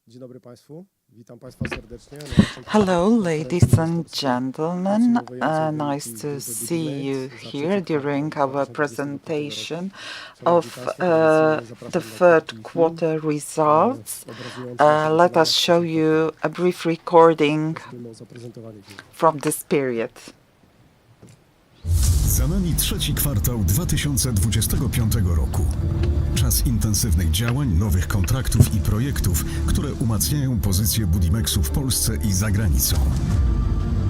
Dzień dobry Państwu. Witam Państwa serdecznie. Hello, ladies and gentlemen. Nice to see you here during our presentation of the third quarter results. Let us show you a brief recording from this period. Za nami trzeci kwartał 2025 roku. Czas intensywnych działań, nowych kontraktów i projektów, które umacniają pozycję Budimexu w Polsce i za granicą.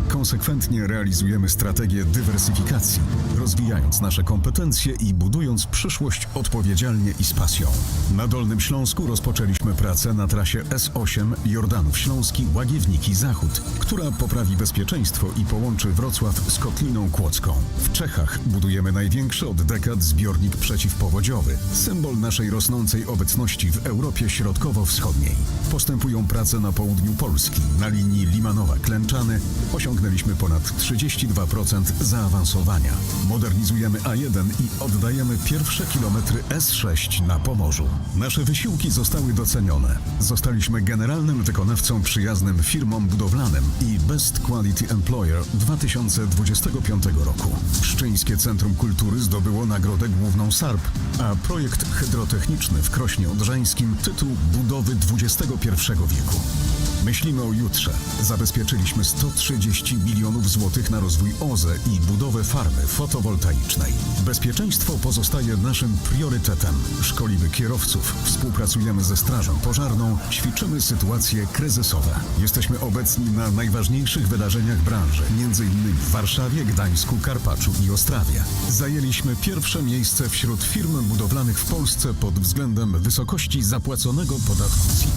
Konsekwentnie realizujemy strategię dywersyfikacji, rozwijając nasze kompetencje i budując przyszłość odpowiedzialnie i z pasją. Na Dolnym Śląsku rozpoczęliśmy pracę na trasie S8 Jordanów Śląski - Łagiewniki Zachód, która poprawi bezpieczeństwo i połączy Wrocław z Kotliną Kłodzką. W Czechach budujemy największy od dekad zbiornik przeciwpowodziowy, symbol naszej rosnącej obecności w Europie Środkowo-Wschodniej. Postępują prace na południu Polski, na linii Limanowa-Klęczany. Osiągnęliśmy ponad 32% zaawansowania. Modernizujemy A1 i oddajemy pierwsze kilometry S6 na Pomorzu. Nasze wysiłki zostały docenione. Zostaliśmy generalnym wykonawcą przyjaznym firmom budowlanym i Best Quality Employer 2025 roku. Pszczyńskie Centrum Kultury zdobyło nagrodę główną SARP, a projekt hydrotechniczny w Krośnie Odrzańskim tytuł Budowy XXI wieku. Myślimy o jutrze. Zabezpieczyliśmy 130 milionów złotych na rozwój OZE i budowę farmy fotowoltaicznej. Bezpieczeństwo pozostaje naszym priorytetem. Szkolimy kierowców, współpracujemy ze Strażą Pożarną, ćwiczymy sytuacje kryzysowe. Jesteśmy obecni na najważniejszych wydarzeniach branży, m.in. w Warszawie, Gdańsku, Karpaczu i Ostrawie. Zajęliśmy pierwsze miejsce wśród firm budowlanych w Polsce pod względem wysokości zapłaconego podatku CIT.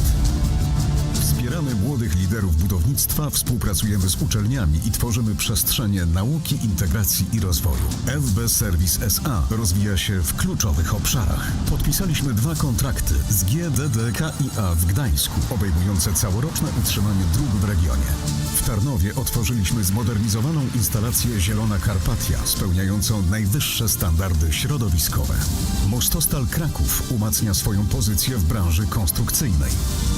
Wspieramy młodych liderów budownictwa, współpracujemy z uczelniami i tworzymy przestrzenie nauki, integracji i rozwoju. FB Service SA rozwija się w kluczowych obszarach. Podpisaliśmy 2 kontrakty z GDDKiA w Gdańsku, obejmujące całoroczne utrzymanie dróg w regionie. W Tarnowie otworzyliśmy zmodernizowaną instalację Zielona Karpatia, spełniającą najwyższe standardy środowiskowe. Mostostal Kraków umacnia swoją pozycję w branży konstrukcyjnej.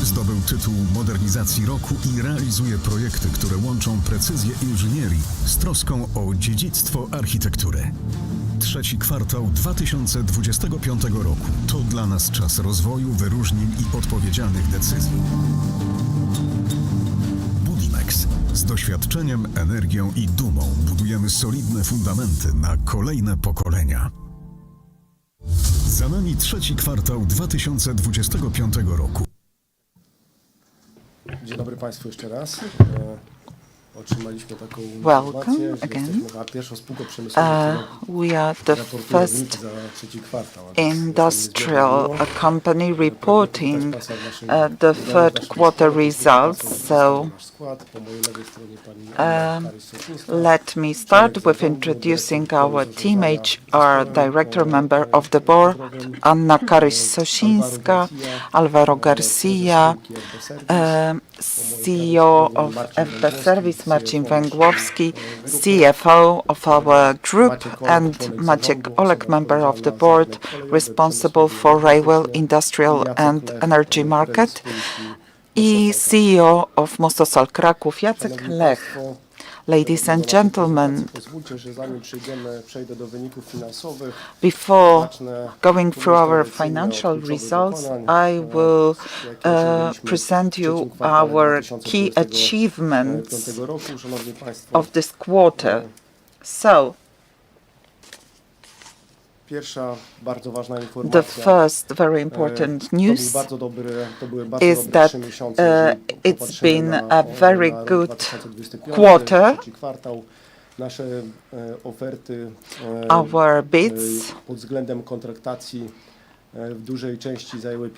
Zdobył tytuł modernizacji roku i realizuje projekty, które łączą precyzję inżynierii z troską o dziedzictwo architektury. Trzeci kwartał 2025 roku to dla nas czas rozwoju, wyróżnień i odpowiedzialnych decyzji. Budimex. Z doświadczeniem, energią i dumą budujemy solidne fundamenty na kolejne pokolenia. Za nami trzeci kwartał 2025 roku. Dzień dobry Państwu jeszcze raz. Otrzymaliśmy taką Welcome informację, że again. jesteśmy pierwszą spółką przemysłową, We are the która raportuje wyniki first za trzeci kwartał. industrial company reporting the third quarter results. So let me start with introducing our team. HR Director, Member of the Board, Anna Karyś-Sosińska, Alvaro Garcia, CEO of FB Service, Marcin Węgłowski, CFO of our group, and Maciek Olek, Member of the Board, responsible for railway, industrial and energy market, i CEO of Mostostal Kraków, Jacek Lech. Ladies and gentlemen, before going through our financial results, I will present you our key achievements of this quarter. So, the first very important news is that it's been a very good quarter. Our bids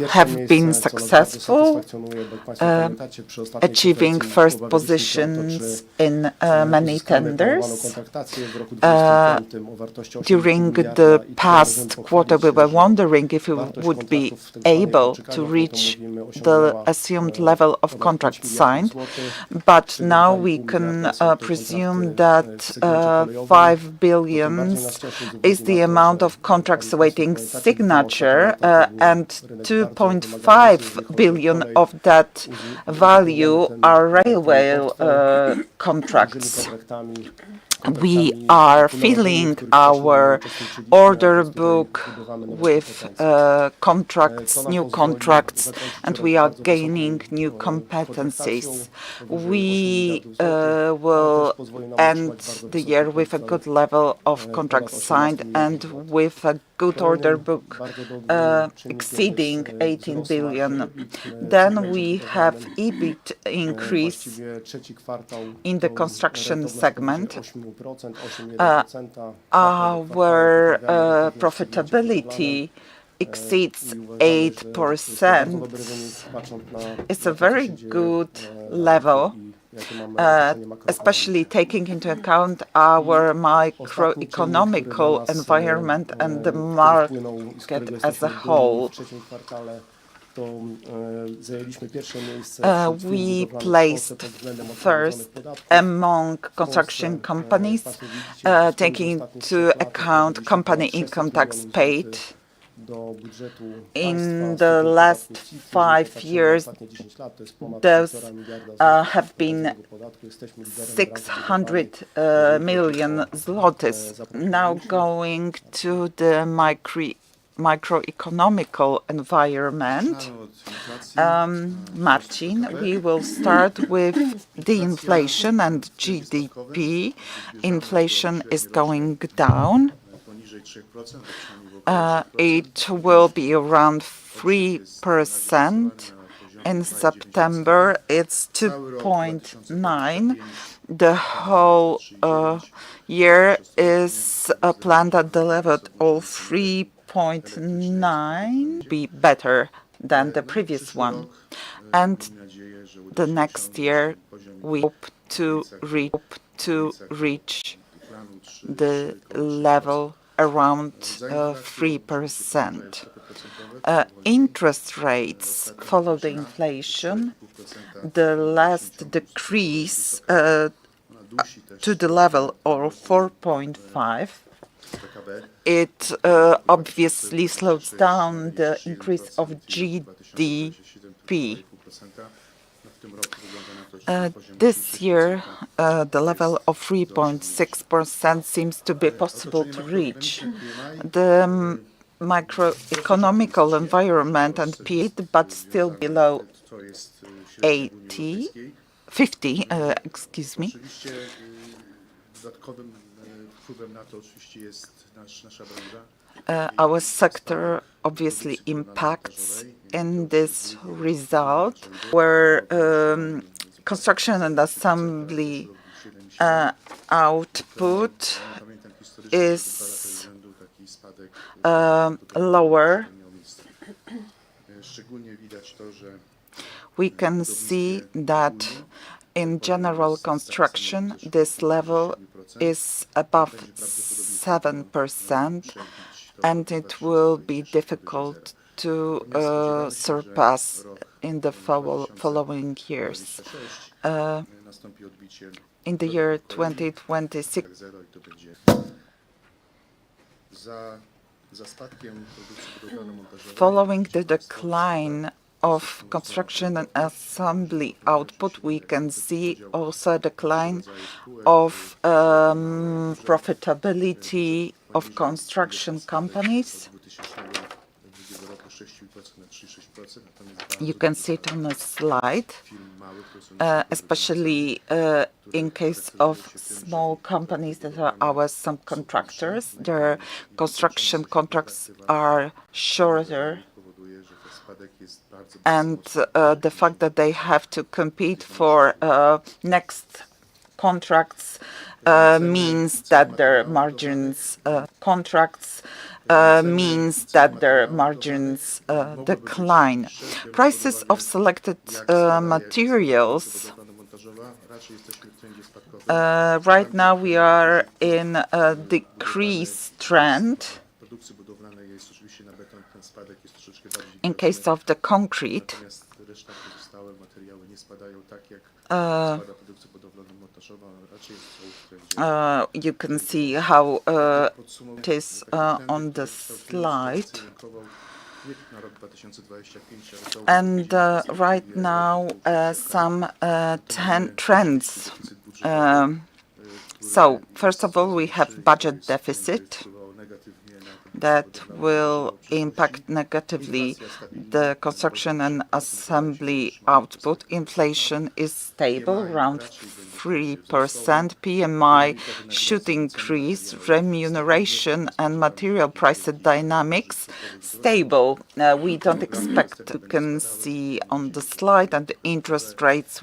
have been successful, achieving first positions in many tenders. During the past quarter, we were wondering if we would be able to reach the assumed level of contracts signed, but now we can presume that 5 billion is the amount of contracts awaiting signature year, and 2.5 billion of that value are railway contracts. We are filling our order book with contracts, new contracts, and we are gaining new competencies. We will end the year with a good level of contracts signed and with a good order book exceeding 18 billion. Then we have EBIT increase in the construction segment. Our profitability exceeds 8%. It's a very good level, especially taking into account our microeconomical environment and the market as a whole. We placed first among construction companies, taking into account company income tax paid. In the last 5 years, those have been 600 million zlotys. Now going to the microeconomical environment. Marcin, we will start with the inflation and GDP. Inflation is going down. It will be around 3%. In September, it's 2.9. The whole year is planned at the level of 3.9, be better than the previous one. And the next year, we hope to reach the level around 3%. Interest rates follow the inflation. The last decrease to the level of 4.5. It obviously slows down the increase of GDP. This year, the level of 3.6% seems to be possible to reach. The macroeconomical environment and PID, but still below 50, excuse me. Our sector obviously impacts in this result, where construction and assembly output is lower. We can see that in general construction, this level is above 7%, and it will be difficult to surpass in the following years. In the year 2026, following the decline of construction and assembly output, we can see also a decline of profitability of construction companies. You can see it on the slide, especially in case of small companies that are our subcontractors. Their construction contracts are shorter, and the fact that they have to compete for next contracts means that their margins decline. Prices of selected materials. Right now we are in a decrease trend. In case of the concrete, you can see how it is on the slide. And right now, some trends. So, first of all, we have budget deficit that will impact negatively the construction and assembly output. Inflation is stable, around 3%. PMI should increase. Remuneration and material price dynamics stable. We don't expect, you can see on the slide, and the interest rates,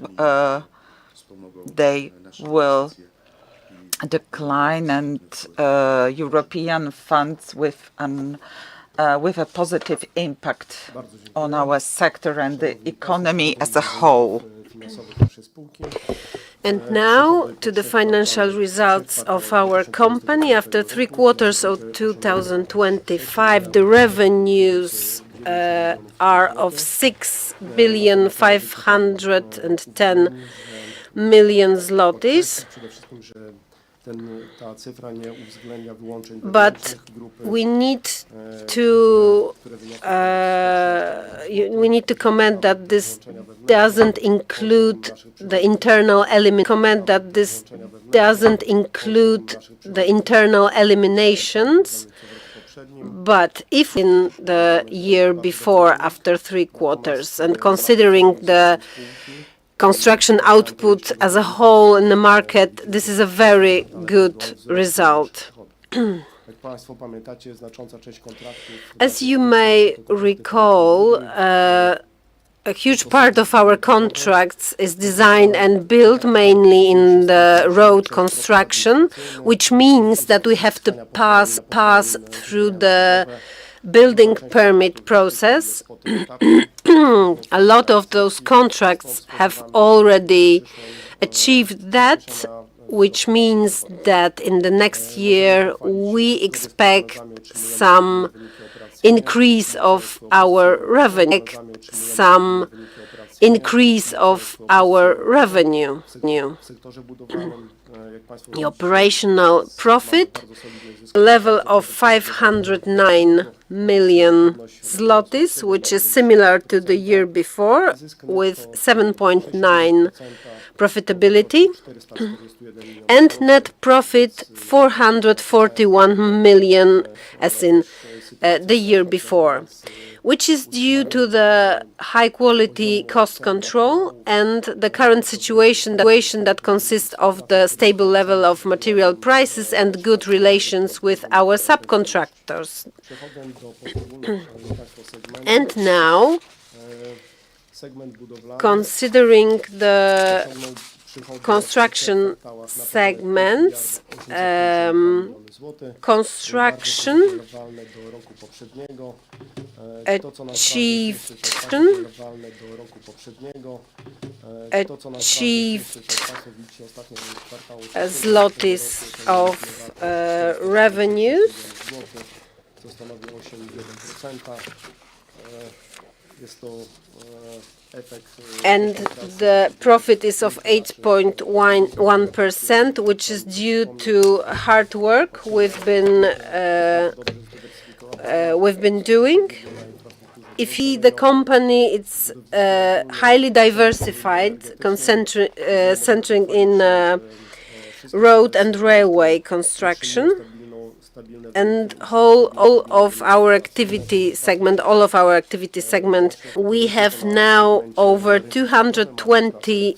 they will decline, and European funds with a positive impact on our sector and the economy as a whole. And now to the financial results of our company. After 3 quarters of 2025, the revenues are of 6,510,000,000 zlotys. But we need to comment that this doesn't include the internal eliminations. But if in the year before, after 3 quarters, and considering the construction output as a whole in the market, this is a very good result. As you may recall, a huge part of our contracts is designed and built mainly in the road construction, which means that we have to pass through the building permit process. A lot of those contracts have already achieved that, which means that in the next year we expect some increase of our revenue. The operational profit level of 509 million zlotys, which is similar to the year before, with 7.9 profitability, and net profit 441 million, as in the year before, which is due to the high-quality cost control and the current situation that consists of the stable level of material prices and good relations with our subcontractors. And now, considering the construction segments, construction achieved zlotys of revenues. And the profit is of 8.1%, which is due to hard work we've been doing. If the company, it's highly diversified, centering in road and railway construction. And all of our activity segment, we have now over 220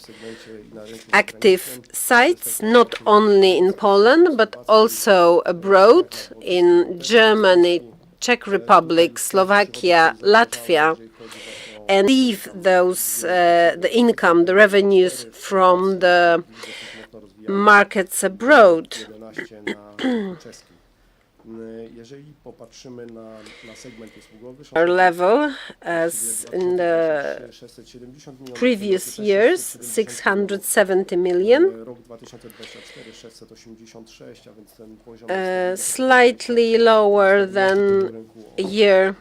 active sites, not only in Poland, but also abroad, in Germany, Czech Republic, Slovakia, Latvia, and leave those, the income, the revenues from the markets abroad. Our level, as in the previous years, 670 million, slightly lower than a year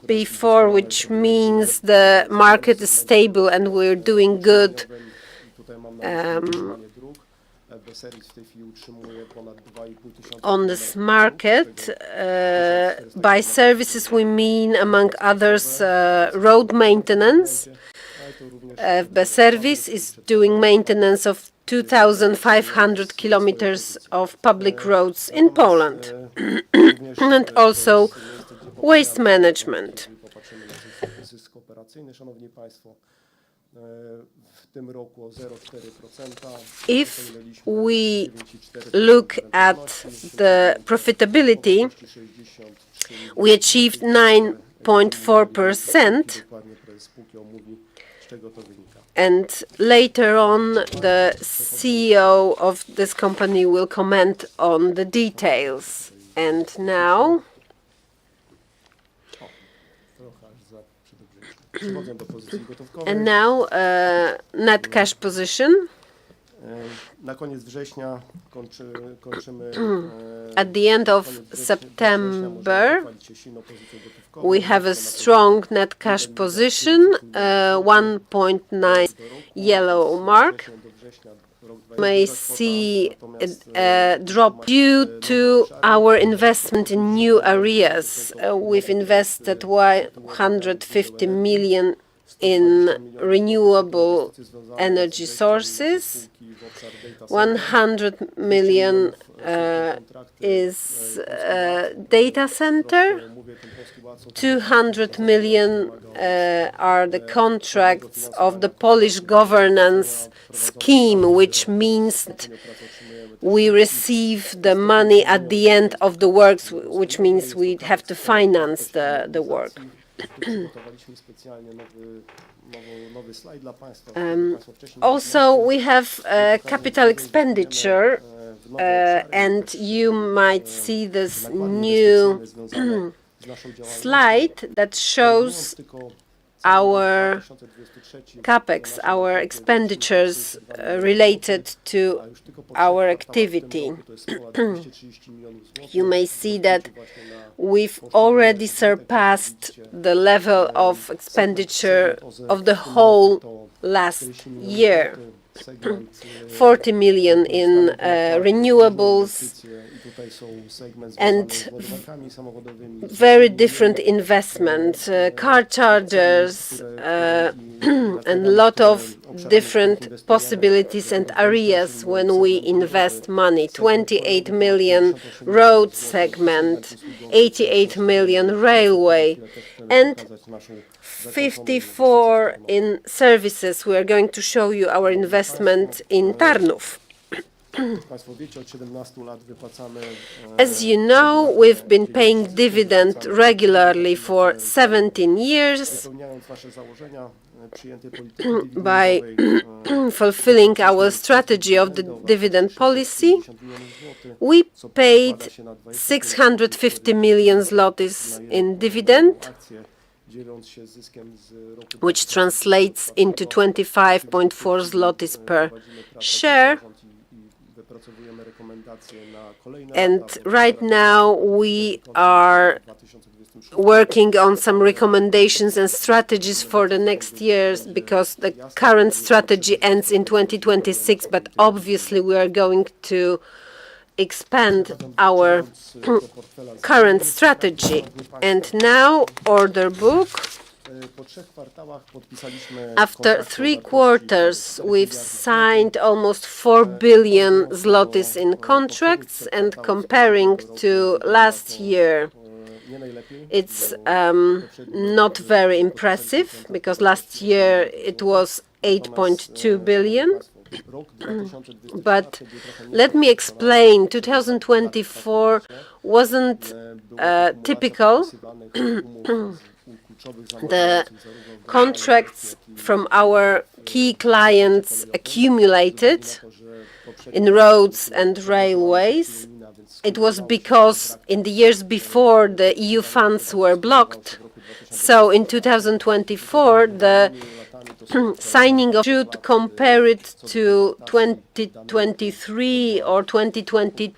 before, which means the market is stable and we're doing good. On this market, by services we mean, among others, road maintenance. FB Service is doing maintenance of 2,500 kilometers of public roads in Poland and also waste management. If we look at the profitability, we achieved 9.4%, and later on the CEO of this company will comment on the details. And now net cash position. At the end of September, we have a strong net cash position, 1.9 yellow mark. You may see a drop due to our investment in new areas. We've invested 150 million in renewable energy sources. 100 million is data center. 200 million are the contracts of the Polish governance scheme, which means we receive the money at the end of the works, which means we have to finance the work. Also, we have capital expenditure, and you might see this new slide that shows our capex, our expenditures related to our activity. You may see that we've already surpassed the level of expenditure of the whole last year. 40 million in renewables and very different investments, car chargers, and a lot of different possibilities and areas when we invest money. 28 million road segment, 88 million railway, and 54 in services. We are going to show you our investment in Tarnów. As you know, we've been paying dividend regularly for 17 years. By fulfilling our strategy of the dividend policy, we paid 650 million zlotys in dividend, which translates into 25.4 zlotys per share. And right now we are working on some recommendations and strategies for the next years, because the current strategy ends in 2026, but obviously we are going to expand our current strategy. And now, order book. After 3 quarters, we've signed almost 4 billion zlotys in contracts, and comparing to last year, it's not very impressive, because last year it was 8.2 billion. But let me explain, 2024 wasn't typical. The contracts from our key clients accumulated in roads and railways. It was because in the years before the EU funds were blocked. So in 2024, the signing of should compare it to 2023 or 2020.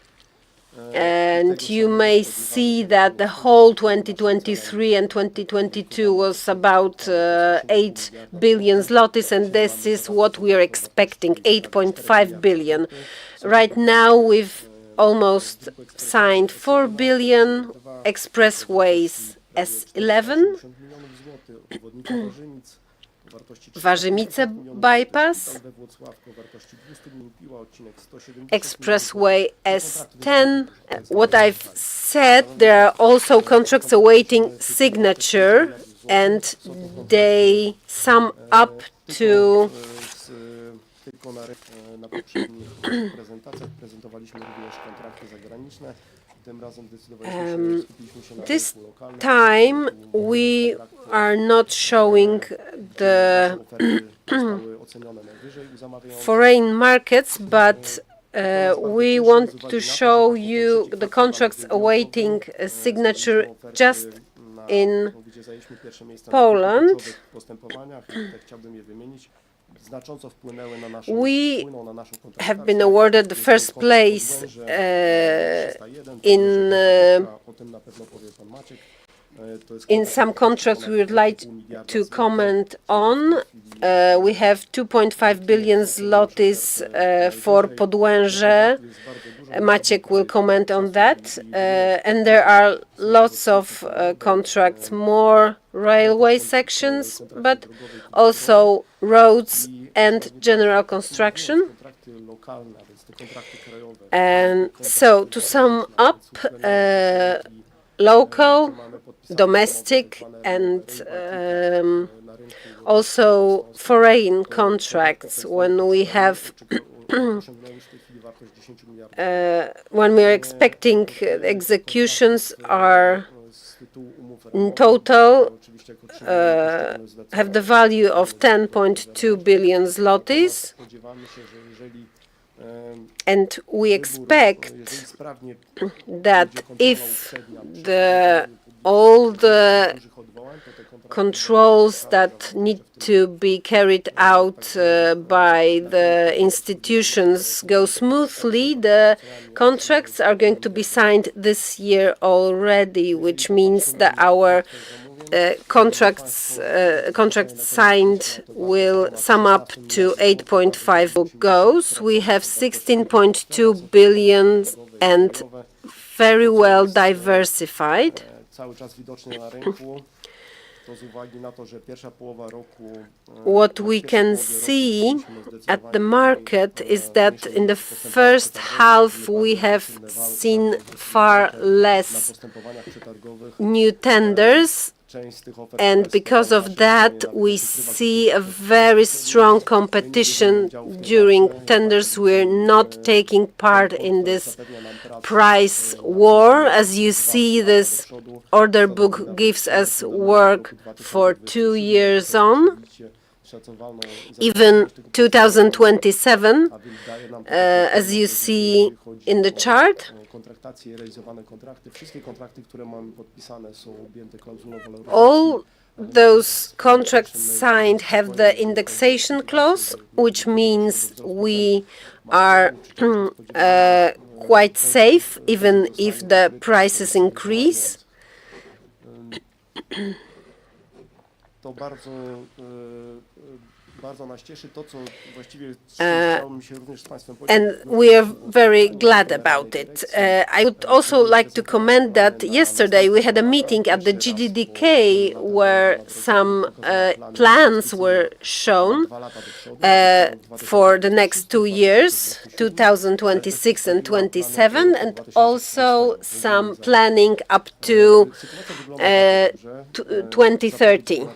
And you may see that the whole 2023 and 2022 was about 8 billion zlotys, and this is what we are expecting, 8.5 billion. Right now, we've almost signed 4 billion expressways S11, Warzymice bypass, expressway S10. What I've said, there are also contracts awaiting signature, and they sum up to this time we are not showing the foreign markets, but we want to show you the contracts awaiting a signature just in Poland. We have been awarded the first place in some contracts we would like to comment on. We have 2.5 billion zlotys for Podłęże. Maciek will comment on that. And there are lots of contracts, more railway sections, but also roads and general construction. And so to sum up, local, domestic, and also foreign contracts, when we have when we are expecting executions, are in total have the value of 10.2 billion zlotys, and we expect that if all the controls that need to be carried out by the institutions go smoothly, the contracts are going to be signed this year already, which means that our contracts signed will sum up to 8.5 goes. We have 16.2 billion and very well diversified. What we can see at the market is that in the first half we have seen far less new tenders, and because of that we see a very strong competition during tenders. We're not taking part in this price war. As you see, this order book gives us work for 2 years on, even 2027, as you see in the chart. All those contracts signed have the indexation clause, which means we are quite safe even if the prices increase. And we are very glad about it. I would also like to comment that yesterday we had a meeting at the GDDK where some plans were shown for the next 2 years, 2026 and 27, and also some planning up to 2030.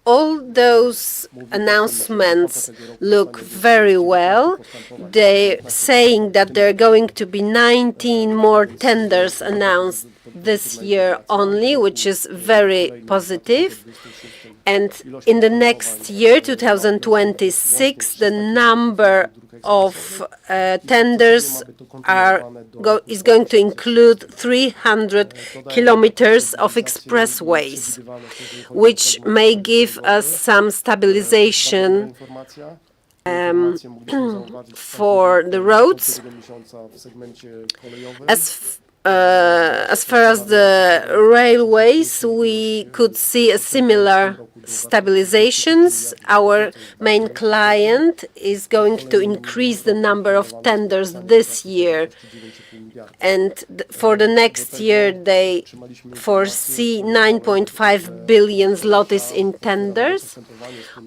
All those announcements look very well. They're saying that there are going to be 19 more tenders announced this year only, which is very positive. And in the next year, 2026, the number of tenders is going to include 300 kilometers of expressways, which may give us some stabilization for the roads. As far as the railways, we could see a similar stabilizations. Our main client is going to increase the number of tenders this year, and for the next year they foresee 9.5 billion zlotys in tenders.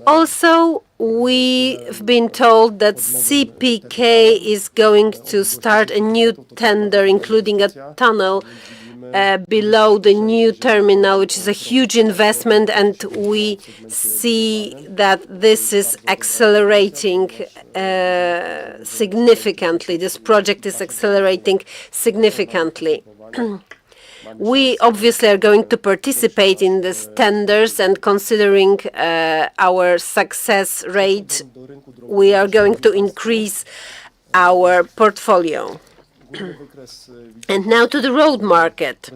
Also, we've been told that CPK is going to start a new tender, including a tunnel below the new terminal, which is a huge investment, and we see that this is accelerating significantly. This project is accelerating significantly. We obviously are going to participate in these tenders, and considering our success rate, we are going to increase our portfolio. And now to the road market.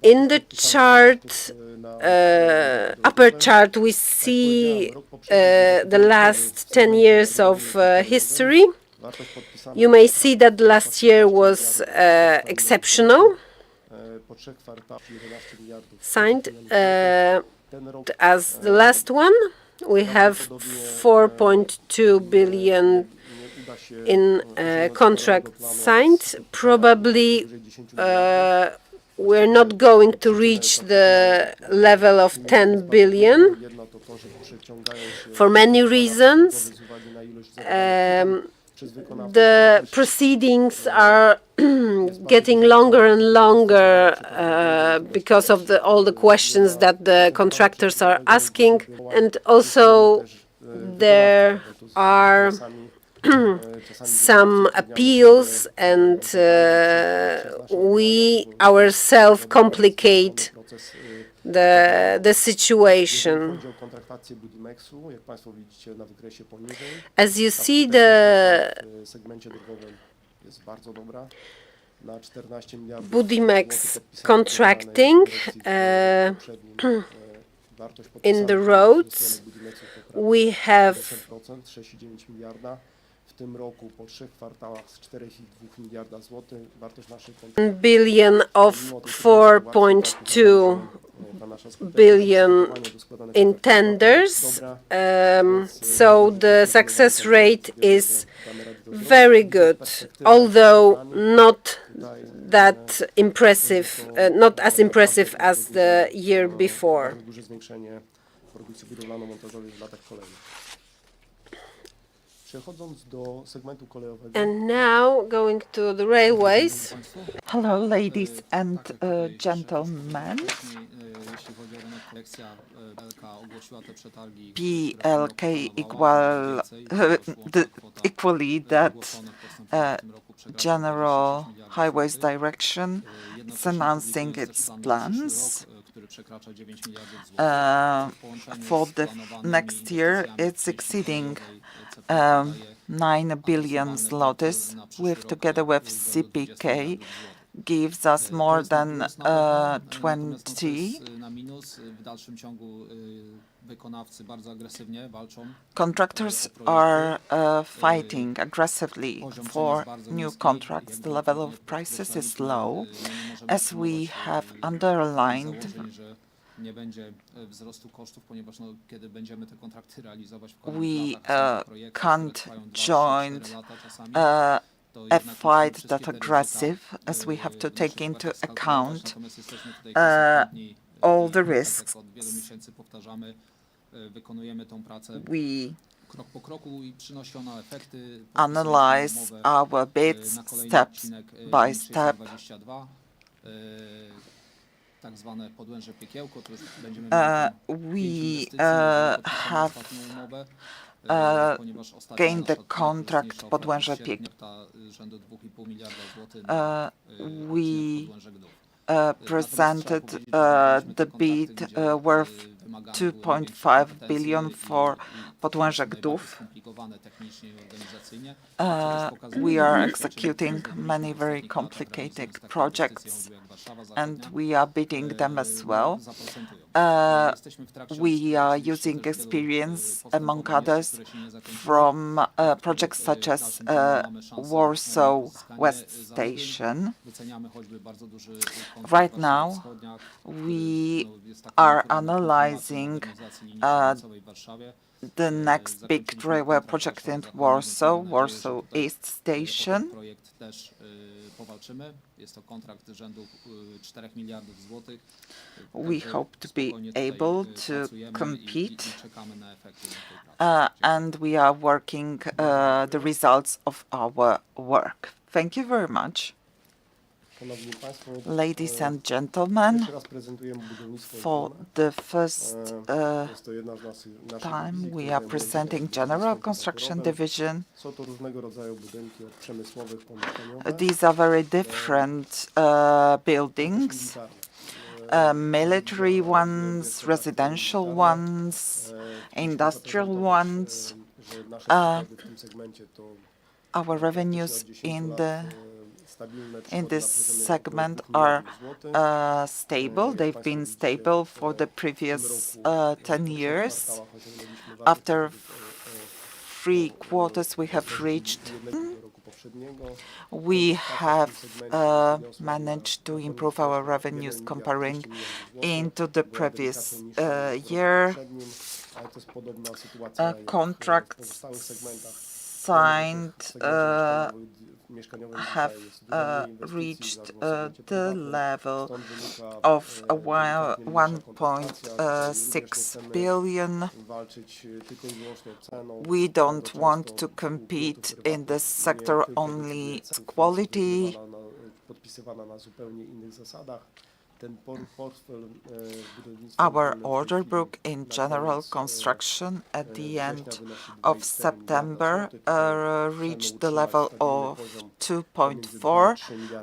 In the chart, upper chart, we see the last 10 years of history. You may see that last year was exceptional, signed as the last one. We have 4.2 billion in contracts signed. Probably we're not going to reach the level of 10 billion for many reasons. The proceedings are getting longer and longer because of all the questions that the contractors are asking, and also there are some appeals, and we ourselves complicate the situation. As you see, the Budimex contracting in the roads, we have billion of 4.2 billion in tenders. So the success rate is very good, although not that impressive, not as impressive as the year before. And now going to the railways. Hello, ladies and gentlemen. PLK equally that General Highways Direction is announcing its plans. For the next year, it's exceeding 9 billion zlotys, together with CPK, gives us more than 20. Contractors are fighting aggressively for new contracts. The level of prices is low, as we have underlined. We can't join a fight that aggressive, as we have to take into account all the risks. We analyze our bids step by step. We have gained the contract Podłęże Piekiełko. We presented the bid worth 2.5 billion for Podłęże Gdów. We are executing many very complicated projects, and we are bidding them as well. we are using experience, among others, from projects such as Warsaw West Station. Right now, we are analyzing the next big railway project in Warsaw, Warsaw East Station. We hope to be able to compete, and we are working the results of our work. Thank you very much. Ladies and gentlemen, for the first time we are presenting General Construction Division. These are very different buildings, military ones, residential ones, industrial ones. Our revenues in this segment are stable. They've been stable for the previous 10 years. After 3 quarters, we have reached. We have managed to improve our revenues comparing into the previous year. Contracts signed have reached the level of 1.6 billion. We don't want to compete in this sector only quality. Our order book in general construction at the end of September reached the level of 2.4.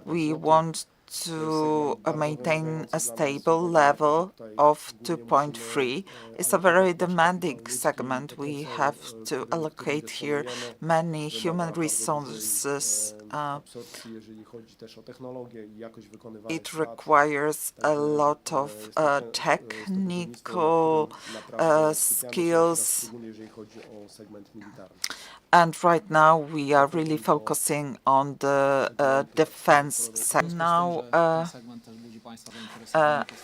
We want to maintain a stable level of 2.3. It's a very demanding segment. We have to allocate here many human resources. It requires a lot of technical skills. And right now we are really focusing on the defense sector. Now,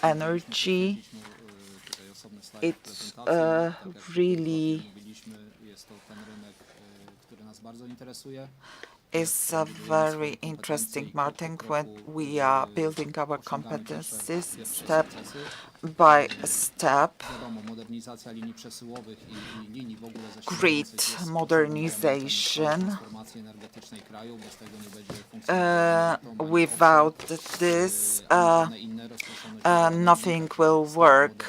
energy, it's really is a very interesting market when we are building our competencies step by step. Grid modernization. Without this, nothing will work.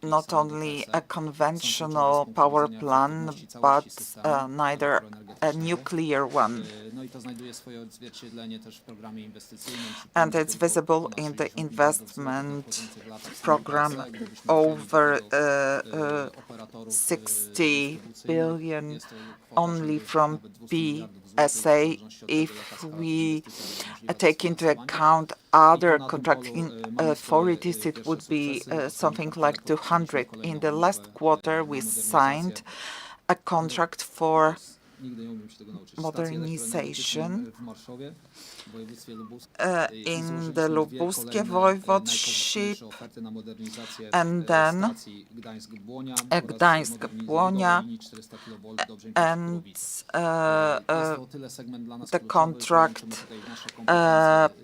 Not only a conventional power plant, but neither a nuclear one. And it's visible in the investment program over 60 billion only from BSA. If we take into account other contracting authorities, it would be something like 200. In the last quarter, we signed a contract for modernization in the Lubuskie Voivodeship, and then Gdańsk-Błonia, and the contract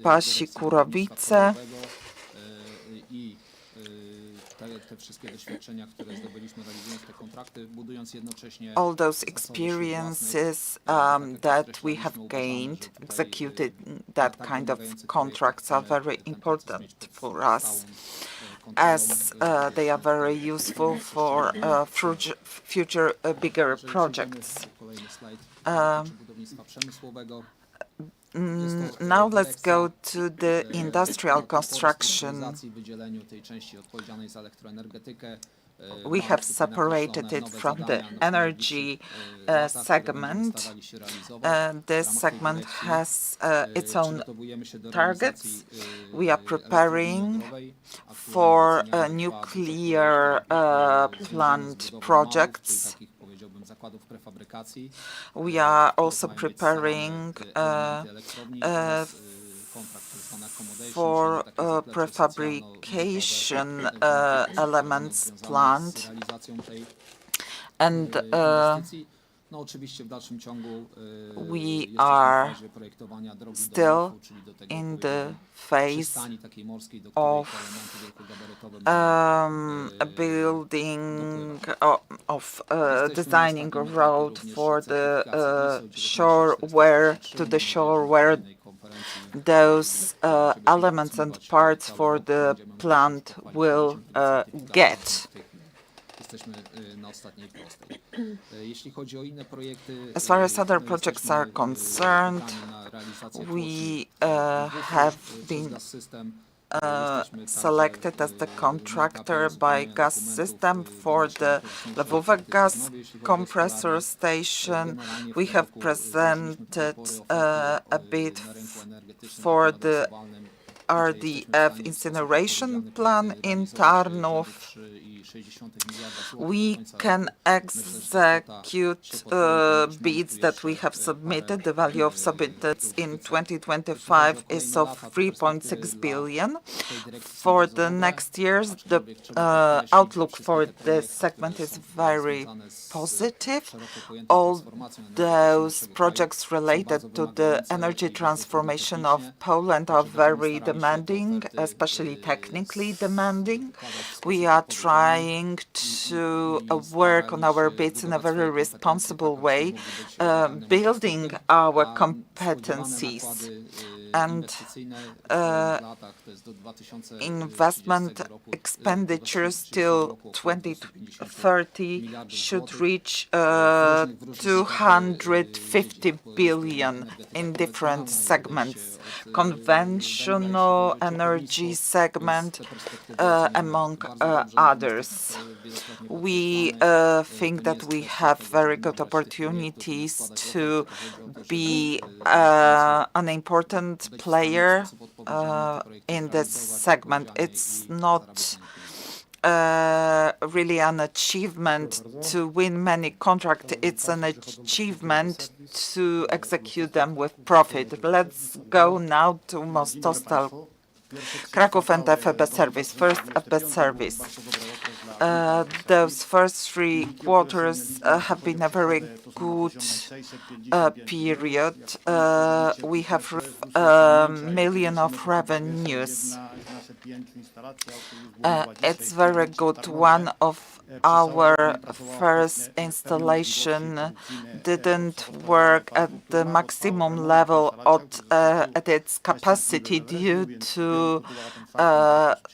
Pasi-Kurowice. All those experiences that we have gained, executed that kind of contracts are very important for us, as they are very useful for future bigger projects. Now let's go to the industrial construction. we have separated it from the energy segment. This segment has its own targets. We are preparing for nuclear plant projects. We are also preparing for prefabrication elements plant, and we are still in the phase of building of designing a road for the shore where those elements and parts for the plant will get. As far as other projects are concerned, we have been selected as the contractor by Gaz-System for the Lwówek gas compressor station. We have presented a bid for the RDF incineration plan in Tarnów. We can execute bids that we have submitted. The value of submitted in 2025 is of 3.6 billion. For the next years, the outlook for this segment is very positive. All those projects related to the energy transformation of Poland are very demanding, especially technically demanding. We are trying to work on our bids in a very responsible way, building our competencies. And investment expenditures till 2030 should reach 250 billion in different segments. Conventional energy segment, among others. We think that we have very good opportunities to be an important player in this segment. It's not really an achievement to win many contracts. It's an achievement to execute them with profit. Let's go now to Mostostal, Kraków and FB Service. First, FB Service. Those first 3 quarters have been a very good period. We have million of revenues. It's very good. One of our first installation didn't work at the maximum level at its capacity due to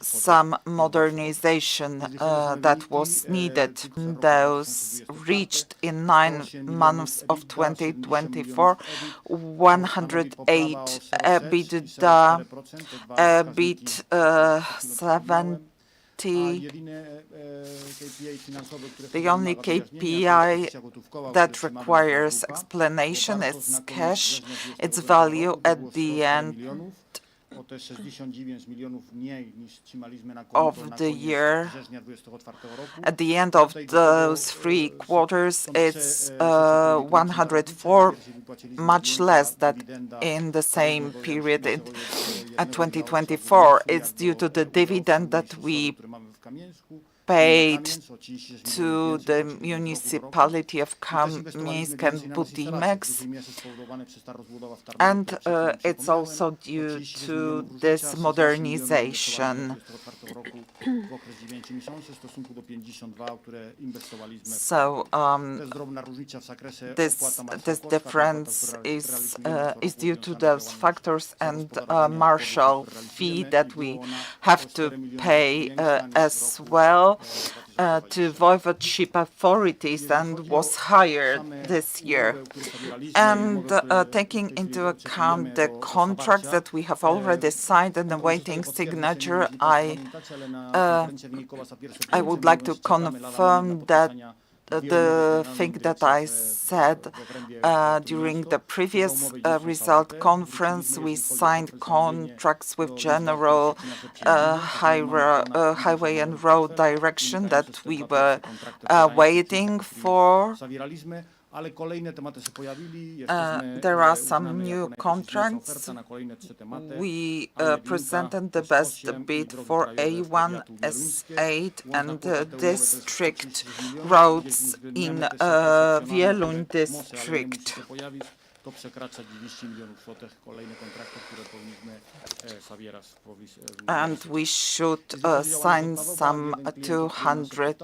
some modernization that was needed. Those reached in 9 months of 2024, 108 EBITDA, EBIT 70. The only KPI that requires explanation is cash, its value at the end of the year. At the end of those 3 quarters, it's 104, much less than in the same period in 2024. It's due to the dividend that we paid to the municipality of Kamieńsk and Budimex, and it's also due to this modernization. So this difference is due to those factors and Marshall fee that we have to pay as well. well to voivodeship authorities and was higher this year. And taking into account the contracts that we have already signed and awaiting signature, I would like to confirm that the thing that I said during the previous result conference. We signed contracts with General Highway and Road Direction that we were waiting for. There are some new contracts. We presented the best bid for A1, S8 and district roads in Wieluń district. And we should sign some 200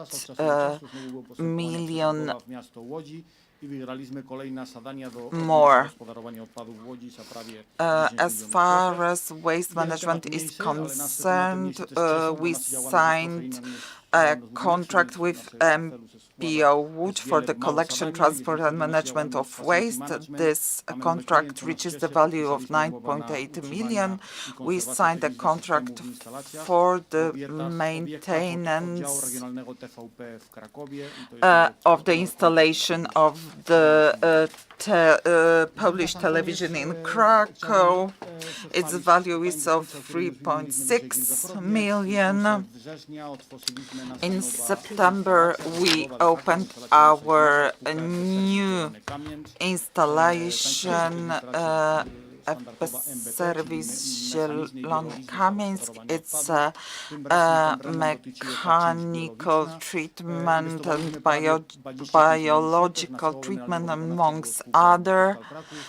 million more. As far as waste management is concerned, we signed a contract with MPO Wood for the collection, transport and management of waste. This contract reaches the value of 9.8 million. We signed a contract for the maintenance of the installation of the Polish television in Krakow. Its value is of 3.6 million. In September, we opened our new installation service Zielony Kamieńsk. It's a mechanical treatment and biological treatment amongst other.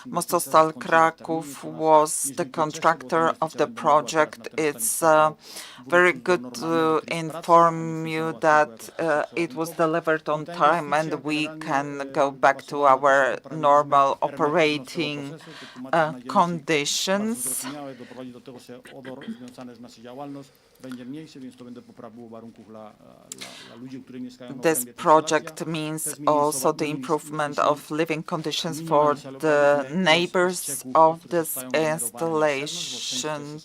Mostostal Kraków was the contractor of the project. It's very good to inform you that it was delivered on time and we can go back to our normal operating conditions. This project means also the improvement of living conditions for the neighbors of this installation.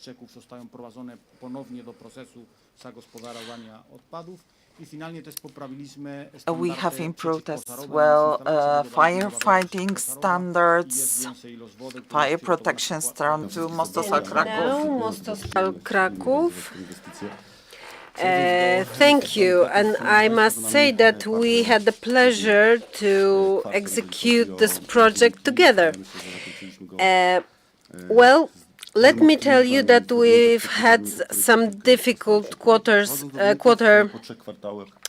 We have improved as well firefighting standards, fire protection standards to Mostostal Kraków. Thank you, and I must say that we had the pleasure to execute this project together. Well, let me tell you that we've had some difficult quarter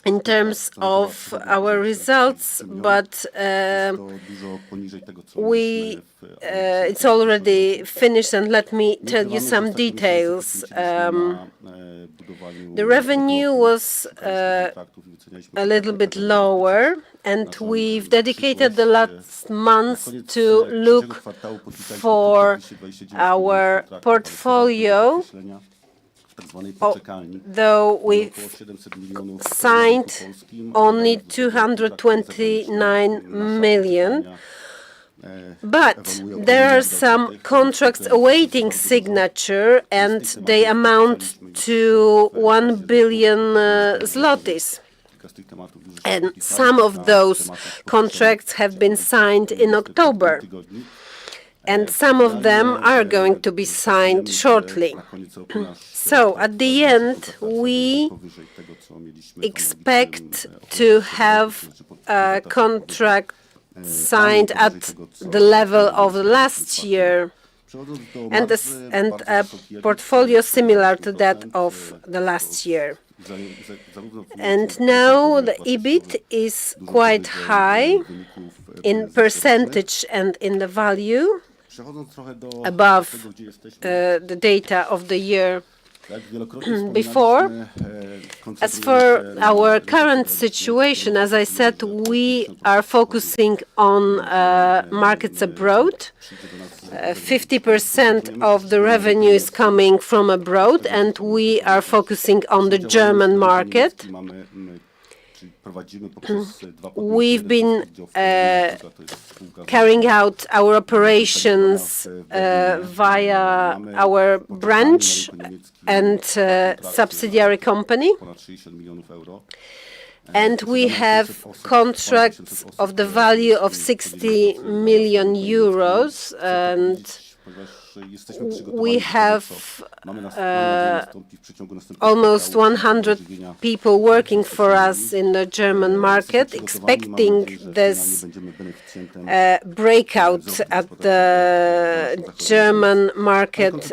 in terms of our results, but it's already finished, and let me tell you some details. The revenue was a little bit lower, and we've dedicated the last month to look for our portfolio. Though we've signed only 229 million, but there are some contracts awaiting signature, and they amount to 1 billion zlotys. And some of those contracts have been signed in October, and some of them are going to be signed shortly. So at the end, we expect to have a contract signed at the level of last year and a portfolio similar to that of the last year. And now the EBIT is quite high in percentage and in the value, above the data of the year before. As for our current situation, as I said, we are focusing on markets abroad. 50% of the revenue is coming from abroad, and we are focusing on the German market. We've been carrying out our operations via our branch and subsidiary company. And we have contracts of the value of 60 million euros, and we have almost 100 people working for us in the German market, expecting this breakout at the German market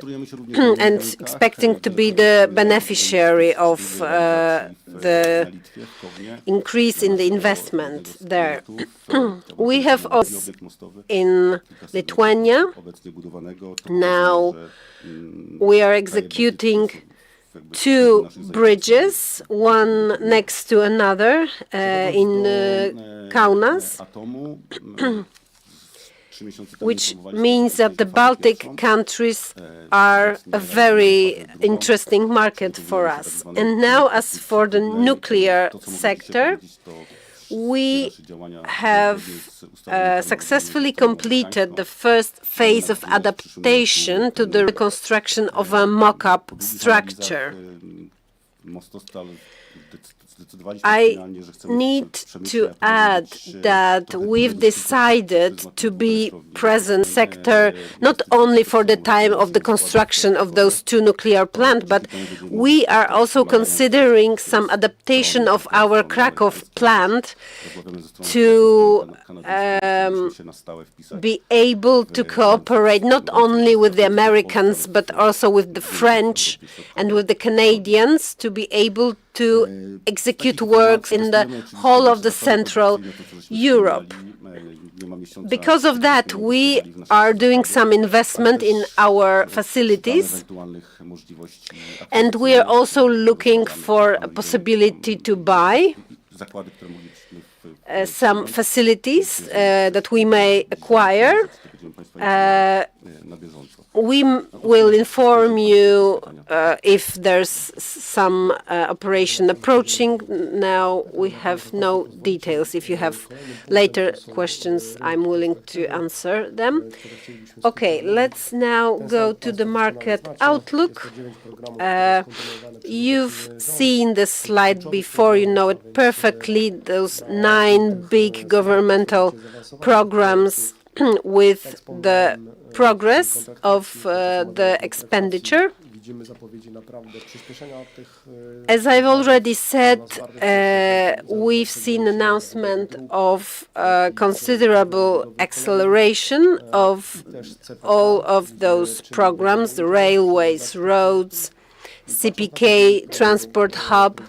and expecting to be the beneficiary of the increase in the investment there. We have also in Lithuania. Now we are executing 2 bridges, one next to another in Kaunas, which means that the Baltic countries are a very interesting market for us. And now, as for the nuclear sector, we have successfully completed the first phase of adaptation to the reconstruction of a mock-up structure. I need to add that we've decided to be present in the sector not only for the time of the construction of those 2 nuclear plants, but we are also considering some adaptation of our Krakow plant to be able to cooperate not only with the Americans, but also with the French and with the Canadians to be able to execute works in the whole of the Central Europe. Because of that, we are doing some investment in our facilities, and we are also looking for a possibility to buy some facilities that we may acquire. We will inform you if there's some operation approaching. Now we have no details. If you have later questions, I'm willing to answer them. Okay, let's now go to the market outlook. You've seen the slide before, you know it perfectly, those 9 big governmental programs with the progress of the expenditure. As I've already said, we've seen announcement of considerable acceleration of all of those programs, the railways, roads, CPK, transport hub.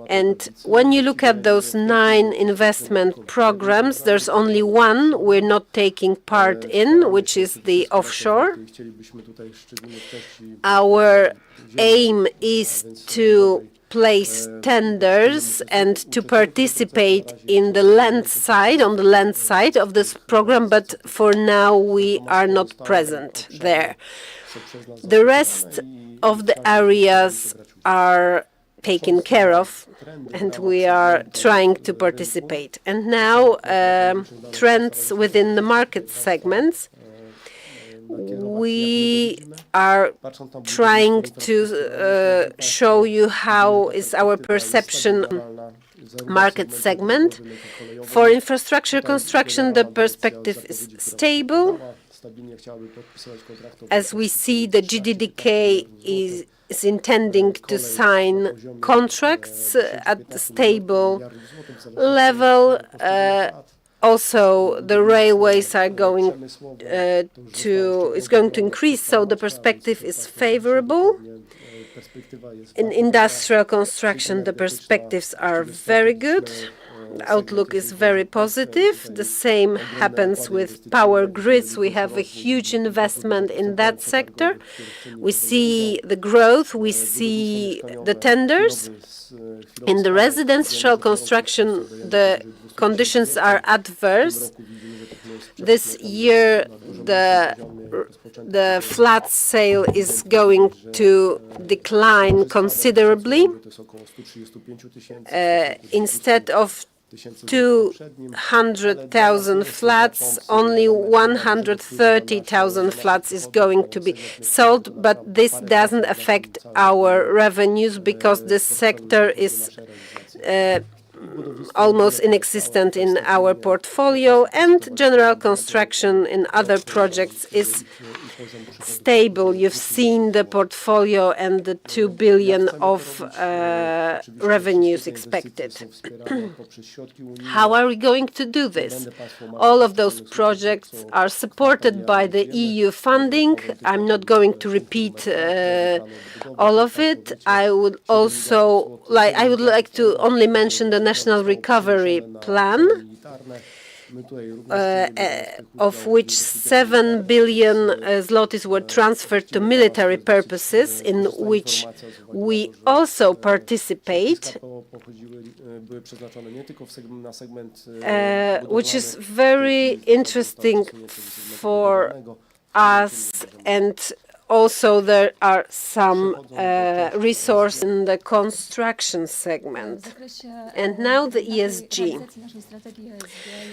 And when you look at those 9 investment programs, there's only one we're not taking part in, which is the offshore. Our aim is to place tenders and to participate in the land side, on the land side of this program, but for now we are not present there. The rest of the areas are taken care of, and we are trying to participate. And now, trends within the market segments. We are trying to show you how is our perception market segment. For infrastructure construction, the perspective is stable. As we see, the GDDK is intending to sign contracts at the stable level. Also, the railways are going to increase, so the perspective is favorable. In industrial construction, the perspectives are very good. outlook is very positive. The same happens with power grids. We have a huge investment in that sector. We see the growth, we see the tenders. In the residential construction, the conditions are adverse. This year, the flat sale is going to decline considerably. Instead of 200,000 flats, only 130,000 flats is going to be sold, but this doesn't affect our revenues because this sector is almost inexistent in our portfolio, and general construction in other projects is stable. You've seen the portfolio and the 2 billion of revenues expected. How are we going to do this? All of those projects are supported by the EU funding. I'm not going to repeat all of it. I would like to only mention the National Recovery Plan, of which 7 billion zlotys were transferred to military purposes, in which we also participate, which is very interesting for us, and also there are some resources in the construction segment. And now the ESG.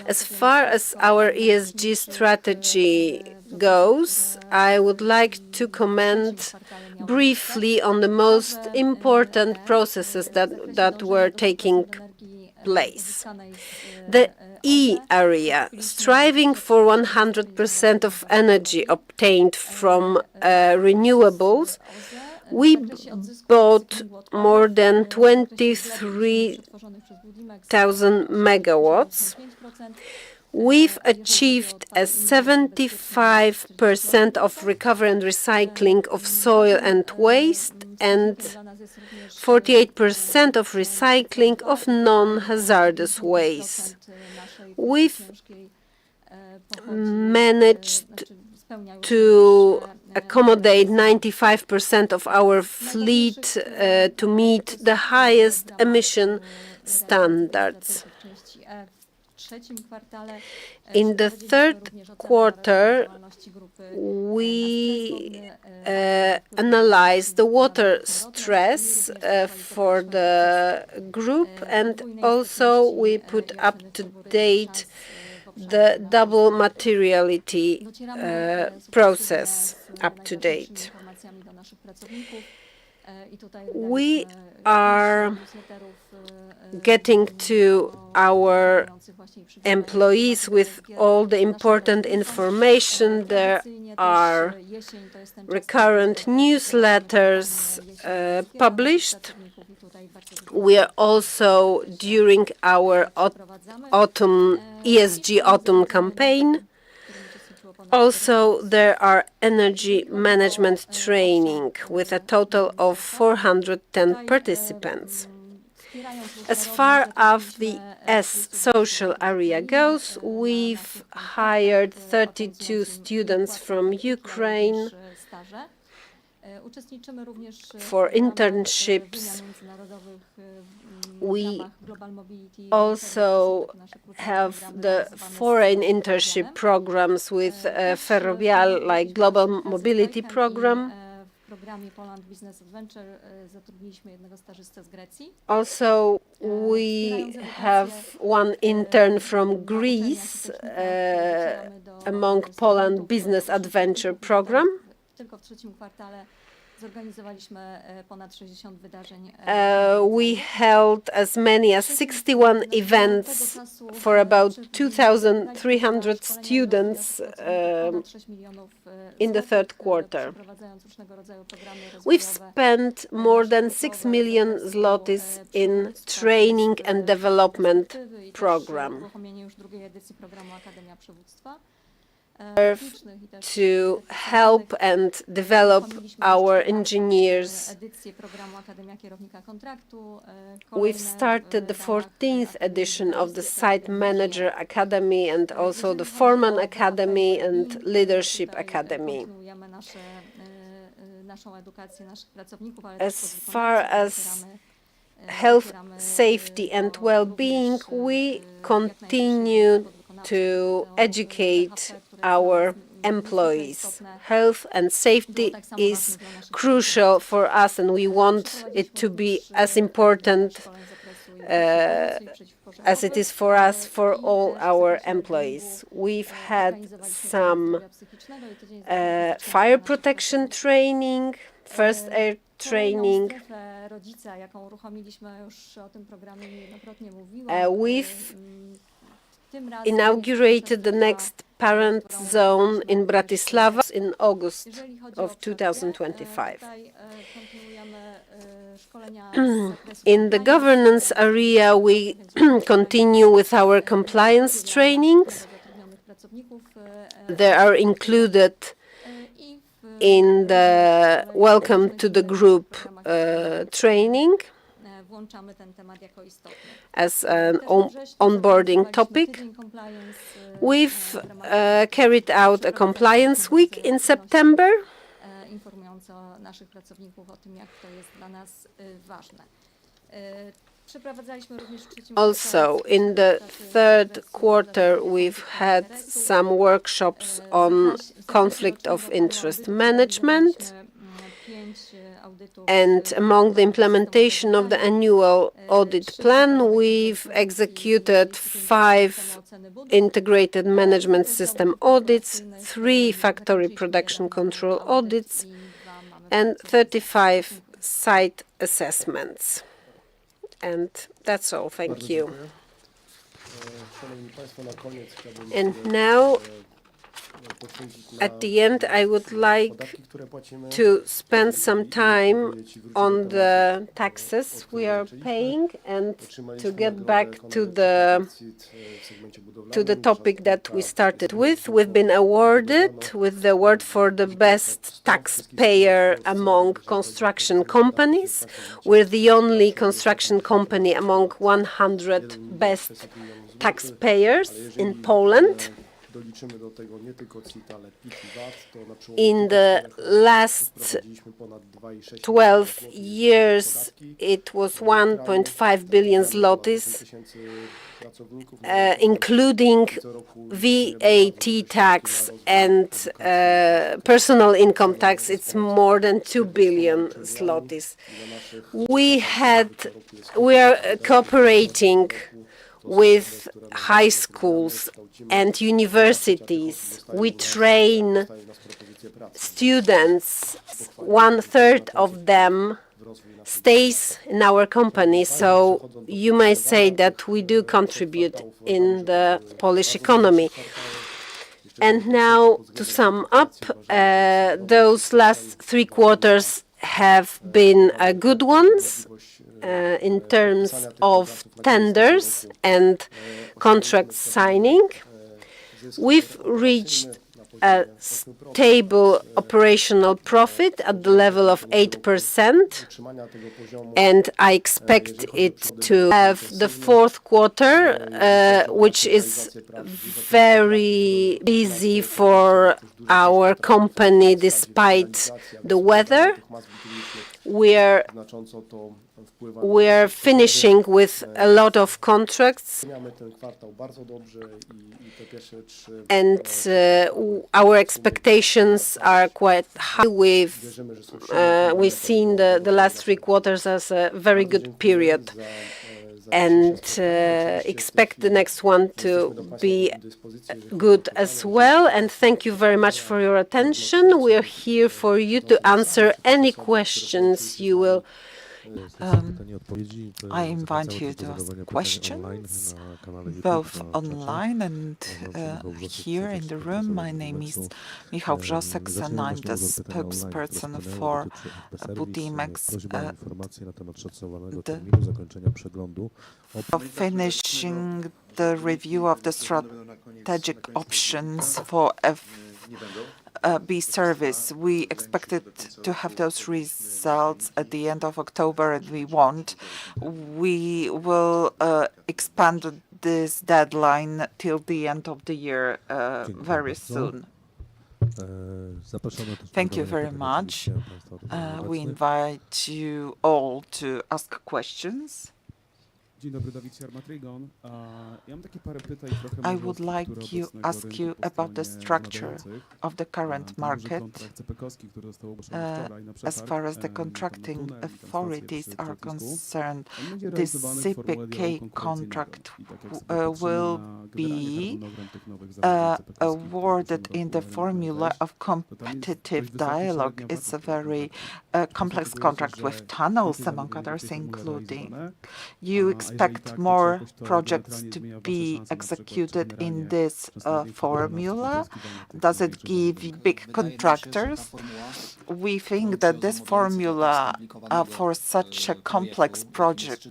As far as our ESG strategy goes, I would like to comment briefly on the most important processes that were taking place. The E area, striving for 100% of energy obtained from renewables, we bought more than 23,000 megawatts. We've achieved a 75% of recovery and recycling of soil and waste, and 48% of recycling of non-hazardous waste. We've managed to accommodate 95% of our fleet to meet the highest emission standards. In the third quarter, we analyzed the water stress for the group, and also we put up to date the double materiality process up to date. We are getting to our employees with all the important information. There are recurrent newsletters published. We are also, during our autumn ESG autumn campaign, also there are energy management training with a total of 410 participants. As far as the S social area goes, we've hired 32 students from Ukraine for internships. We also have the foreign internship programs with Ferrovial, like Global Mobility Program. Also, we have one intern from Greece among Poland Business Adventure Program. We held as many as 61 events for about 2,300 students in the third quarter. We've spent more than 6 million zlotys in training and development program. to help and develop our engineers. We've started the 14th edition of the Site Manager Academy and also the Foreman Academy and Leadership Academy. As far as health, safety and well-being, we continue to educate our employees. Health and safety is crucial for us, and we want it to be as important as it is for us, for all our employees. We've had some fire protection training, first aid training. We've inaugurated the next parent zone in Bratislava in August of 2025. In the governance area, we continue with our compliance trainings. They are included in the Welcome to the Group training as an onboarding topic. We've carried out a compliance week in September. Also, in the third quarter, we've had some workshops on conflict of interest management. And among the implementation of the annual audit plan, we've executed 5 integrated management system audits, 3 factory production control audits, and 35 site assessments. And that's all. Thank you. And now, at the end, I would like to spend some time on the taxes we are paying and to get back to the topic that we started with. We've been awarded with the award for the best taxpayer among construction companies. We're the only construction company among 100 best taxpayers in Poland. In the last 12 years, it was 1.5 billion zlotys, including VAT tax and personal income tax. It's more than 2 billion zlotys. We are cooperating with high schools and universities. We train students. 1/3 of them stays in our company, so you may say that we do contribute in the Polish economy. And now, to sum up, those last 3 quarters have been good ones. In terms of tenders and contract signing. We've reached a stable operational profit at the level of 8%, and I expect it to have the fourth quarter, which is very busy for our company despite the weather. We're finishing with a lot of contracts, and our expectations are quite high. We've seen the last 3 quarters as a very good period, and expect the next one to be good as well. And thank you very much for your attention. We are here for you to answer any questions you will. I invite you to ask questions, both online and here in the room. My name is Michał Wrzosek, and I'm the spokesperson for Budimex. For finishing the review of the strategic options for B service. We expected to have those results at the end of October, and we won't. We will expand this deadline till the end of the year very soon. Thank you very much. We invite you all to ask questions. I would like to ask you about the structure of the current market. As far as the contracting authorities are concerned, this CPK contract will be awarded in the formula of competitive dialogue. It's a very complex contract with tunnels, among others, including. You expect more projects to be executed in this formula? Does it give big contractors? We think that this formula for such a complex project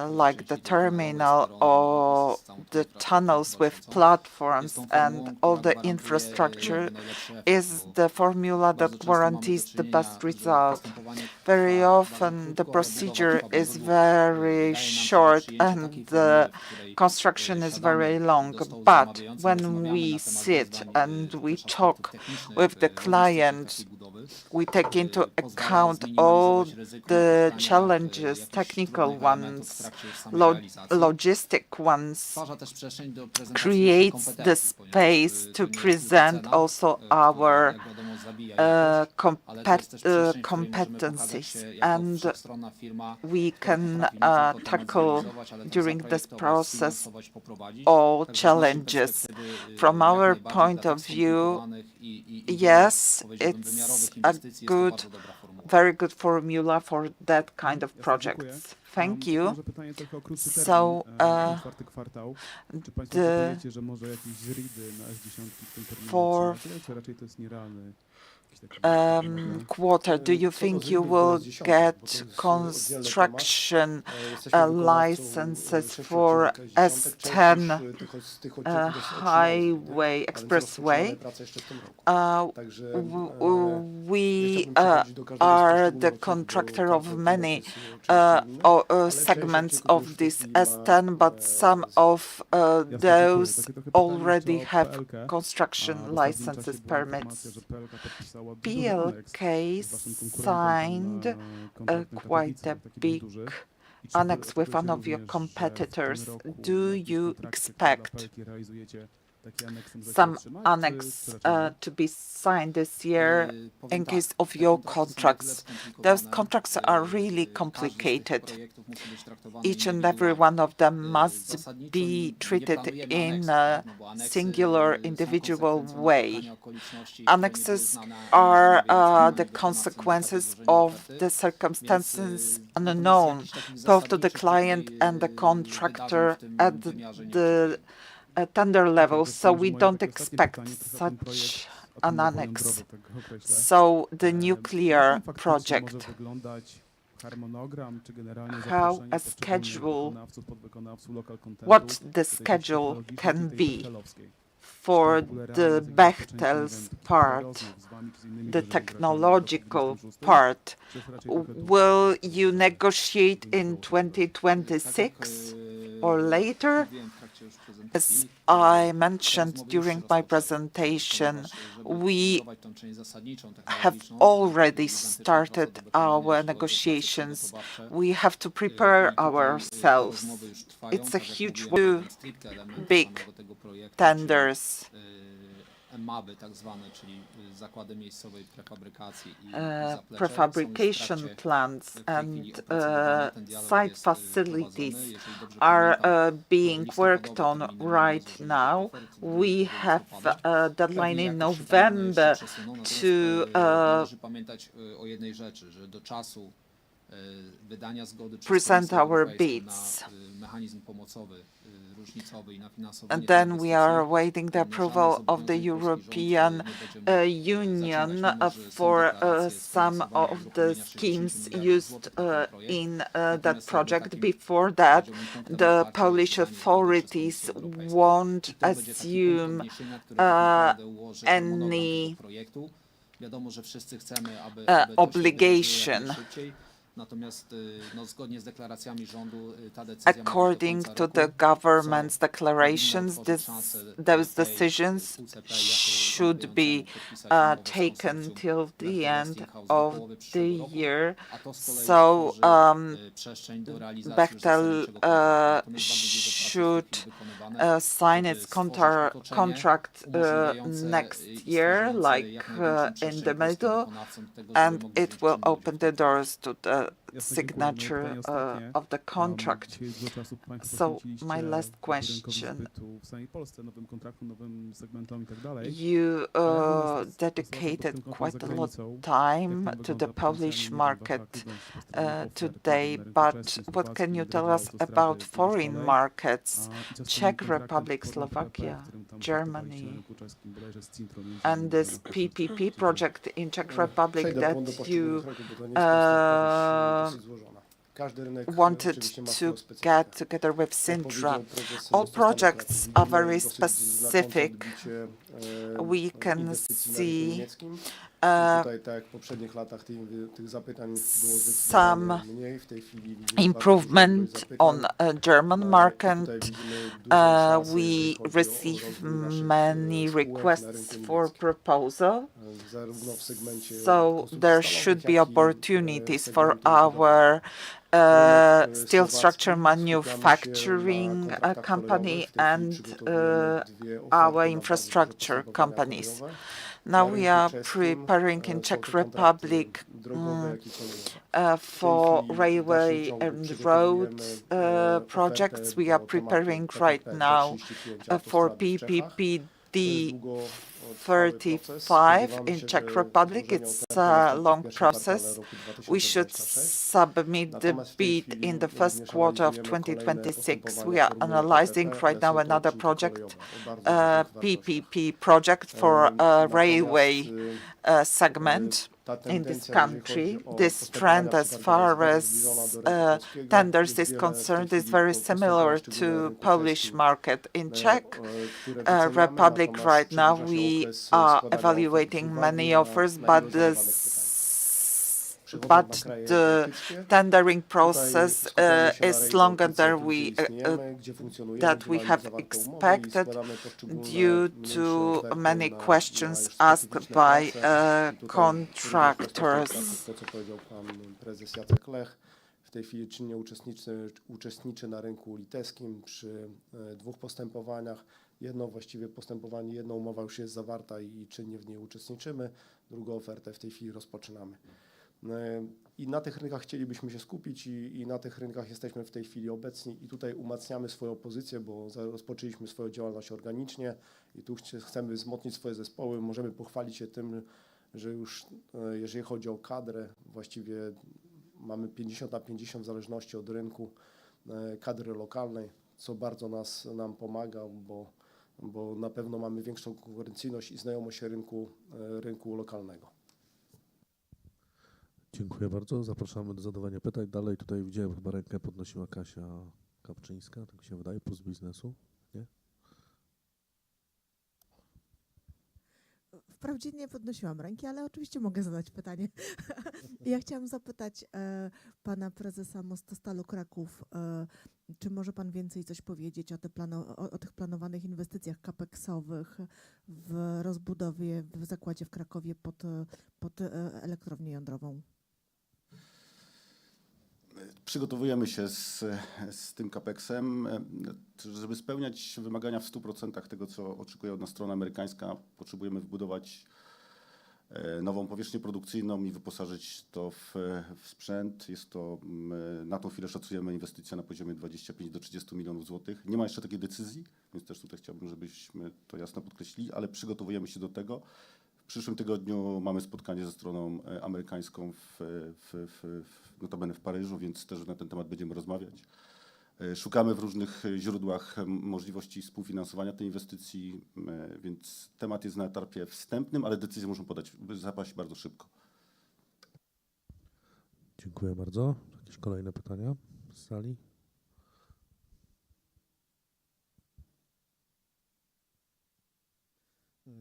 like the terminal or the tunnels with platforms and all the infrastructure is the formula that guarantees the best result. Very often the procedure is very short and the construction is very long. But when we sit and we talk with the client, we take into account all the challenges, technical ones, logistic ones, creates the space to present also our competencies, and we can tackle during this process all challenges. From our point of view, yes, it's a very good formula for that kind of projects. Thank you. So, the quarter, do you think you will get construction licenses for S10 highway, expressway? We are the contractor of many segments of this S10, but some of those already have construction licenses, permits. PLK signed quite a big annex with one of your competitors. Do you expect some annex to be signed this year in case of your contracts? Those contracts are really complicated. Each and every one of them must be treated in a singular, individual way. Annexes are the consequences of the circumstances unknown, both to the client and the contractor at the tender level, so we don't expect such an annex. So the nuclear project, how a schedule, what the schedule can be for the Bechtel's part, the technological part. Will you negotiate in 2026 or later? As I mentioned during my presentation, we have already started our negotiations. We have to prepare ourselves. It's a huge, big tenders. Prefabrication plants and site facilities are being worked on right now. We have a deadline in November to present our bids. And then we are awaiting the approval of the European Union for some of the schemes used in that project. Before that, the Polish authorities won't assume any obligation. According to the government's declarations, those decisions should be taken till the end of the year. So Bechtel should sign its contract next year, like in the middle, and it will open the doors to the signature of the contract. So my last question. You dedicated quite a lot of time to the Polish market today, but what can you tell us about foreign markets? Czech Republic, Slovakia, Germany, and this PPP project in Czech Republic that you wanted to get together with Sintra. All projects are very specific. We can see some improvement on a German market. We receive many requests for proposal, so there should be opportunities for our steel structure manufacturing company and our infrastructure companies. Now we are preparing in Czech Republic for railway and road projects. We are preparing right now for PPPD 35 in Czech Republic. It's a long process. We should submit the bid in the first quarter of 2026. We are analyzing right now another project, PPP project for a railway segment in this country. This trend, as far as tenders is concerned, is very similar to Polish market. In Czech Republic right now, we are evaluating many offers, but the tendering process is longer than we have expected due to many questions asked by contractors. W tej chwili czynnie uczestniczy na rynku litewskim przy dwóch postępowaniach. Jedno właściwie postępowanie, jedna umowa już jest zawarta i czynnie w niej uczestniczymy. Drugą ofertę w tej chwili rozpoczynamy. I na tych rynkach chcielibyśmy się skupić i na tych rynkach jesteśmy w tej chwili obecni i tutaj umacniamy swoją pozycję, bo rozpoczęliśmy swoją działalność organicznie i tu chcemy wzmocnić swoje zespoły. Możemy pochwalić się tym, że już jeżeli chodzi o kadrę, właściwie mamy 50/50 w zależności od rynku kadry lokalnej, co bardzo nam pomaga, bo na pewno mamy większą konkurencyjność i znajomość rynku lokalnego. Dziękuję bardzo. Zapraszamy do zadawania pytań. Dalej tutaj widziałem, chyba rękę podnosiła Kasia Kapczyńska, tak mi się wydaje, Puls Biznesu, nie? Wprawdzie nie podnosiłam ręki, ale oczywiście mogę zadać pytanie. Ja chciałam zapytać pana prezesa Mostostalu Kraków, czy może pan więcej coś powiedzieć o tych planowanych inwestycjach capex-owych w rozbudowie w zakładzie w Krakowie pod elektrownię jądrową? Przygotowujemy się z tym capex-em, żeby spełniać wymagania w 100% tego, co oczekuje od nas strona amerykańska. Potrzebujemy wbudować nową powierzchnię produkcyjną i wyposażyć to w sprzęt. Jest to, na tą chwilę szacujemy inwestycje na poziomie 25 do 30 milionów złotych. Nie ma jeszcze takiej decyzji, więc też tutaj chciałbym, żebyśmy to jasno podkreślili, ale przygotowujemy się do tego. W przyszłym tygodniu mamy spotkanie ze stroną amerykańską notabene w Paryżu, więc też na ten temat będziemy rozmawiać. Szukamy w różnych źródłach możliwości współfinansowania tej inwestycji, więc temat jest na etapie wstępnym, ale decyzje muszą zapaść bardzo szybko. Dziękuję bardzo. Jakieś kolejne pytania z sali?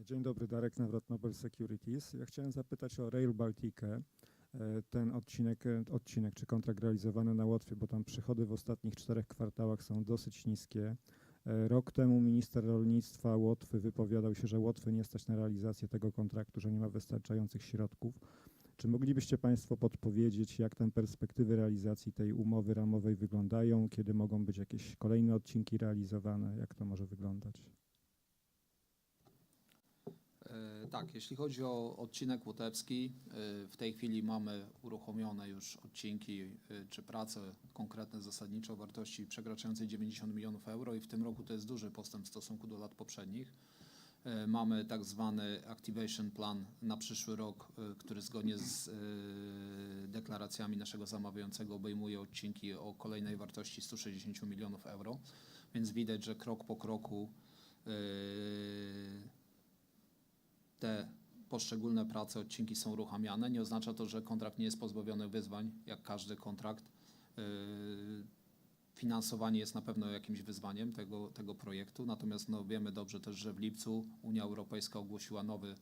Dzień dobry, Darek Nawrot, Nobel Securities. Ja chciałem zapytać o Rail Balticę. Ten odcinek czy kontrakt realizowany na Łotwie, bo tam przychody w ostatnich 4 kwartałach są dosyć niskie. Rok temu minister rolnictwa Łotwy wypowiadał się, że Łotwy nie stać na realizację tego kontraktu, że nie ma wystarczających środków. Czy moglibyście Państwo podpowiedzieć, jak te perspektywy realizacji tej umowy ramowej wyglądają, kiedy mogą być jakieś kolejne odcinki realizowane, jak to może wyglądać? Tak, jeśli chodzi o odcinek łotewski, w tej chwili mamy uruchomione już odcinki czy prace konkretne zasadnicze o wartości przekraczającej 90 milionów euro i w tym roku to jest duży postęp w stosunku do lat poprzednich. Mamy tak zwany Activation Plan na przyszły rok, który zgodnie z deklaracjami naszego zamawiającego obejmuje odcinki o kolejnej wartości 160 milionów euro, więc widać, że krok po kroku te poszczególne prace, odcinki są uruchamiane. Nie oznacza to, że kontrakt nie jest pozbawiony wyzwań, jak każdy kontrakt. Finansowanie jest na pewno jakimś wyzwaniem tego projektu, natomiast wiemy dobrze też, że w lipcu Unia Europejska ogłosiła nowy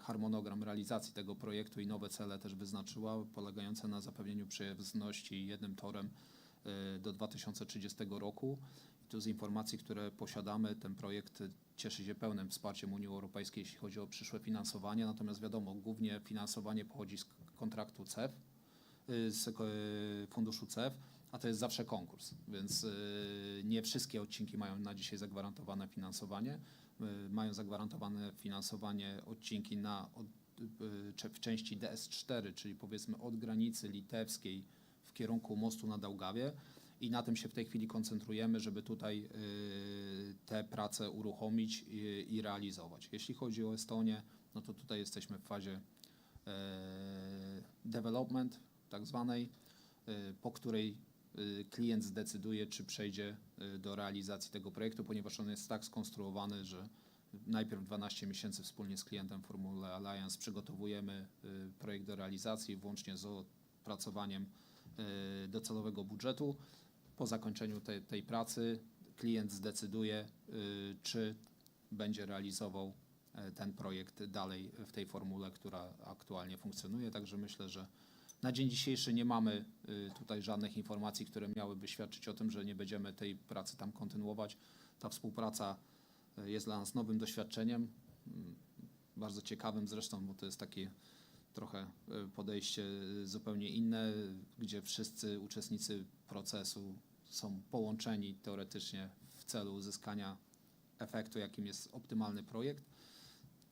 harmonogram realizacji tego projektu i nowe cele też wyznaczyła, polegające na zapewnieniu przejezdności jednym torem do 2030 roku. I tu z informacji, które posiadamy, ten projekt cieszy się pełnym wsparciem Unii Europejskiej, jeśli chodzi o przyszłe finansowanie, natomiast wiadomo, głównie finansowanie pochodzi z kontraktu CEF, z funduszu CEF, a to jest zawsze konkurs, więc nie wszystkie odcinki mają na dzisiaj zagwarantowane finansowanie. Mają zagwarantowane finansowanie odcinki w części DS4, czyli powiedzmy od granicy litewskiej w kierunku mostu na Daugawie i na tym się w tej chwili koncentrujemy, żeby tutaj te prace uruchomić i realizować. Jeśli chodzi o Estonię, no to tutaj jesteśmy w fazie development tak zwanej, po której klient zdecyduje, czy przejdzie do realizacji tego projektu, ponieważ on jest tak skonstruowany, że najpierw 12 miesięcy wspólnie z klientem w Formule Alliance przygotowujemy projekt do realizacji, włącznie z opracowaniem docelowego budżetu. Po zakończeniu tej pracy klient zdecyduje, czy będzie realizował ten projekt dalej w tej formule, która aktualnie funkcjonuje. Także myślę, że na dzień dzisiejszy nie mamy tutaj żadnych informacji, które miałyby świadczyć o tym, że nie będziemy tej pracy tam kontynuować. Ta współpraca jest dla nas nowym doświadczeniem, bardzo ciekawym zresztą, bo to jest takie trochę podejście zupełnie inne, gdzie wszyscy uczestnicy procesu są połączeni teoretycznie w celu uzyskania efektu, jakim jest optymalny projekt.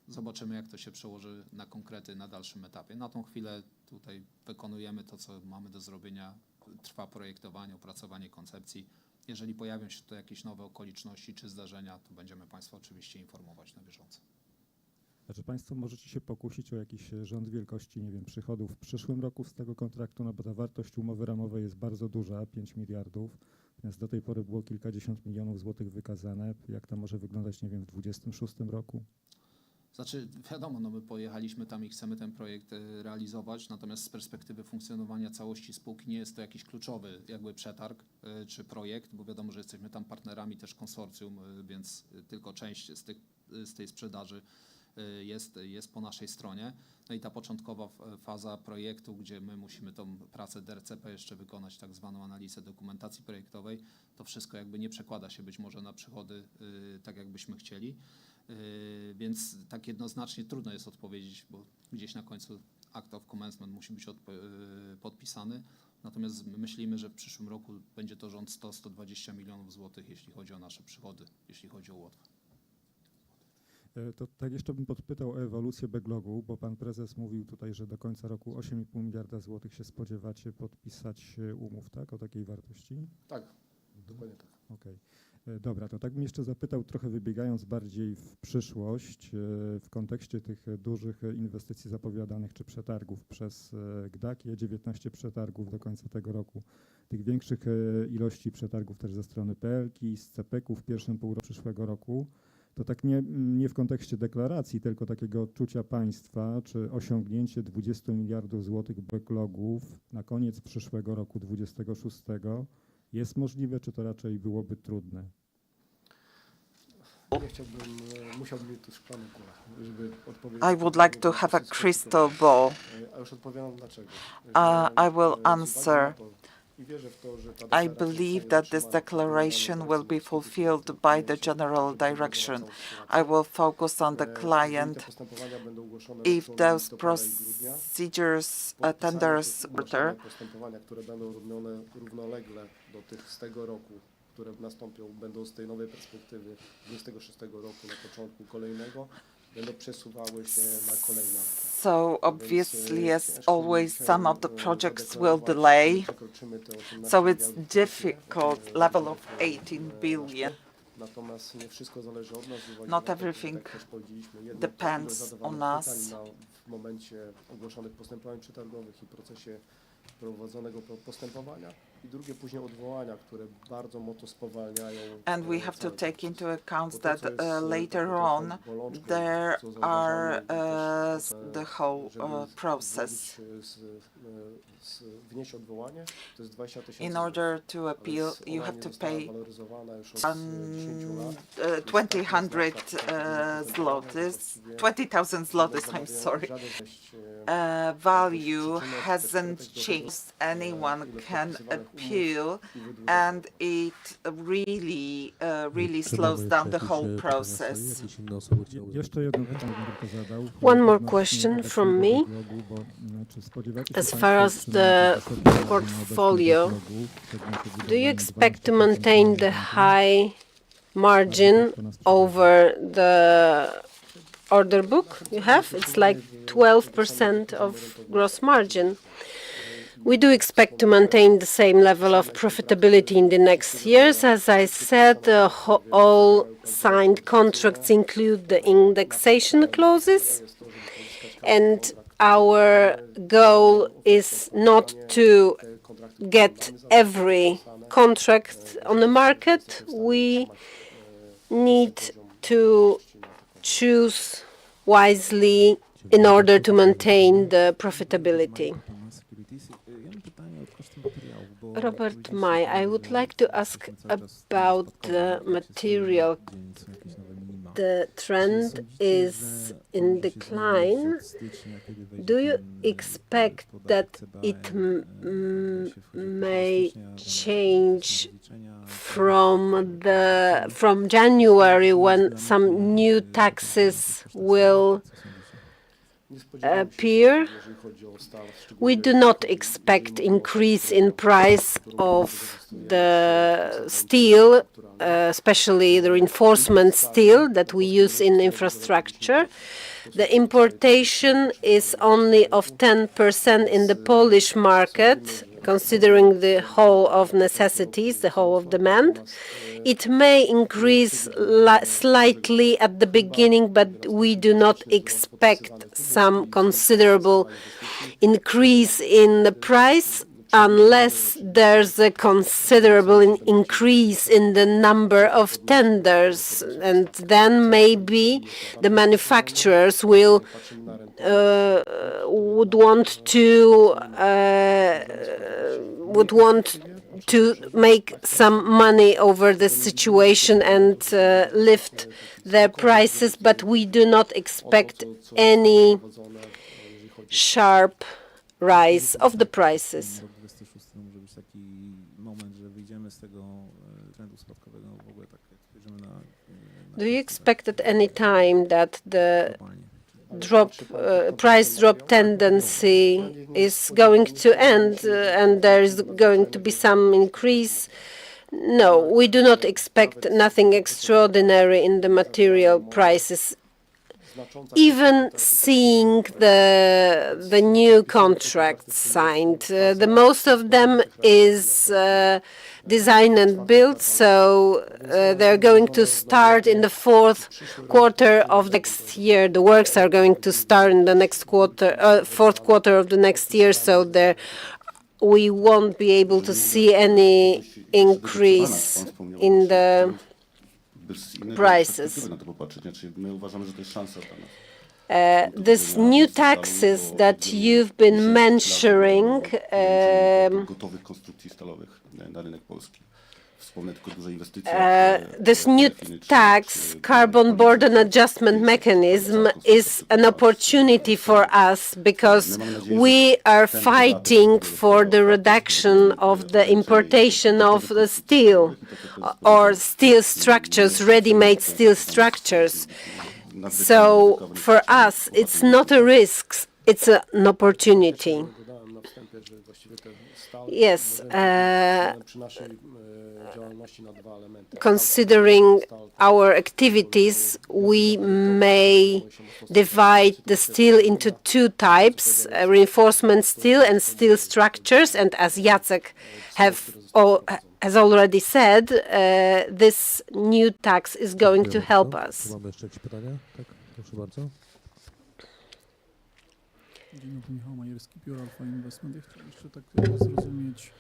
Zobaczymy, jak to się przełoży na konkrety na dalszym etapie. Na tą chwilę tutaj wykonujemy to, co mamy do zrobienia. Trwa projektowanie, opracowanie koncepcji. Jeżeli pojawią się tu jakieś nowe okoliczności czy zdarzenia, to będziemy Państwa oczywiście informować na bieżąco. A czy Państwo możecie się pokusić o jakiś rząd wielkości, nie wiem, przychodów w przyszłym roku z tego kontraktu, no bo ta wartość umowy ramowej jest bardzo duża, 5 miliardów, natomiast do tej pory było kilkadziesiąt milionów złotych wykazane. Jak to może wyglądać, nie wiem, w 2026 roku? Znaczy, wiadomo, no my pojechaliśmy tam i chcemy ten projekt realizować, natomiast z perspektywy funkcjonowania całości spółki nie jest to jakiś kluczowy jakby przetarg czy projekt, bo wiadomo, że jesteśmy tam partnerami też konsorcjum, więc tylko część z tej sprzedaży jest po naszej stronie. No i ta początkowa faza projektu, gdzie my musimy tą pracę DRCP jeszcze wykonać, tak zwaną analizę dokumentacji projektowej, to wszystko jakby nie przekłada się być może na przychody tak, jakbyśmy chcieli. Więc tak jednoznacznie trudno jest odpowiedzieć, bo gdzieś na końcu act of commencement musi być podpisany. Natomiast myślimy, że w przyszłym roku będzie to rząd 100-120 milionów złotych, jeśli chodzi o nasze przychody, jeśli chodzi o Łotwę. To tak jeszcze bym podpytał o ewolucję backlogu, bo pan prezes mówił tutaj, że do końca roku 8,5 miliarda złotych się spodziewacie podpisać umów, tak, o takiej wartości? Tak, dokładnie tak. Okej. Dobra, to tak bym jeszcze zapytał, trochę wybiegając bardziej w przyszłość, w kontekście tych dużych inwestycji zapowiadanych czy przetargów przez GDAK, 19 przetargów do końca tego roku, tych większych ilości przetargów też ze strony PLK, z CPK-u w pierwszym półroczu przyszłego roku, to tak nie w kontekście deklaracji, tylko takiego odczucia państwa, czy osiągnięcie 20 miliardów złotych backlogów na koniec przyszłego roku 26 jest możliwe, czy to raczej byłoby trudne? Musiałbym mieć tu szklaną kulę, żeby odpowiedzieć. I would like to have a crystal ball. A już odpowiadam dlaczego. I will answer. I wierzę w to, że ta I deklaracja believe zostanie that this utrzymana. declaration will be fulfilled by the general direction. I will focus on the client. Te postępowania będą ogłoszone If przełomem those listopada i grudnia. procedures, Podpisanie tenders, tych ogłoszonych postępowania, które będą robione równolegle do tych z tego roku, które nastąpią, będą z tej nowej perspektywy 26 roku na początku kolejnego, będą przesuwały się na kolejne lata. So obviously, as always, some of the projects will delay. So it's difficult level of 18 billion. Natomiast nie wszystko zależy od nas. z uwagi Not na to, że, everything tak też powiedzieliśmy, jedno to depends ilość on zadawanych us. pytań w momencie ogłoszonych postępowań przetargowych i procesie prowadzonego postępowania i drugie później odwołania, które bardzo mocno spowalniają. And we have to cały take proces. into account Bo to, that co jest, later taką on trochę bolączką, there co are zauważamy, też, the whole żeby process. Wnieść odwołanie, to jest 20 000 In order to ale appeal, you ona have nie to została pay waloryzowana już od 10 lat. 2,000 zlotys, 20,000 zlotys, I'm sorry. Value hasn't changed. Anyone can appeal, and it really slows down the whole process. Jakieś inne osoby chciały Jeszcze jedno pytanie bym tylko zadał. One more Odnośnie question from obecnego me. backlogu, bo, czy spodziewacie się As państwo far as utrzymania the wysokiej marży na portfolio, obecnym backlogu, do you expect to maintain the high margin over the order book you have? It's like 12% of gross margin. We do expect to maintain the same level of profitability in the next years. As I said, all signed contracts include the indexation clauses, and our goal is not to get every contract on the market. We need to choose wisely in order to maintain the profitability. Robert May, I would like to ask about the material. The trend is in decline. Do you expect that it may change from January when some new taxes will appear? We do not expect increase in price of the steel, especially the reinforcement steel that we use in infrastructure. The importation is only of 10% in the Polish market, considering the whole of necessities, the whole of demand. It may increase slightly at the beginning, but we do not expect some considerable increase in the price unless there's a considerable increase in the number of tenders, and then maybe the manufacturers would want to make some money over this situation and lift their prices, but we do not expect any sharp rise of the prices. Do you expect at any time that the price drop tendency is going to end and there is going to be some increase? No, we do not expect nothing extraordinary in the material prices. even seeing the new contracts signed. The most of them is design and build, so they're going to start in the fourth quarter of next year. The works are going to start in the next quarter, fourth quarter of the next year, so there we won't be able to see any increase in the prices. These new taxes that you've been mentioning, this new tax, carbon border adjustment mechanism, is an opportunity for us because we are fighting for the reduction of the importation of the steel or steel structures, ready-made steel structures. So for us, it's not a risk, it's an opportunity. Yes. Considering our activities, we may divide the steel into two types, reinforcement steel and steel structures. And as Jacek has already said, this new tax is going to help us. Mamy jeszcze jakieś pytania? Tak, proszę bardzo. Dzień dobry, Michał Majewski, Biuro Alfa Investment. Ja chciałem jeszcze tak zrozumieć.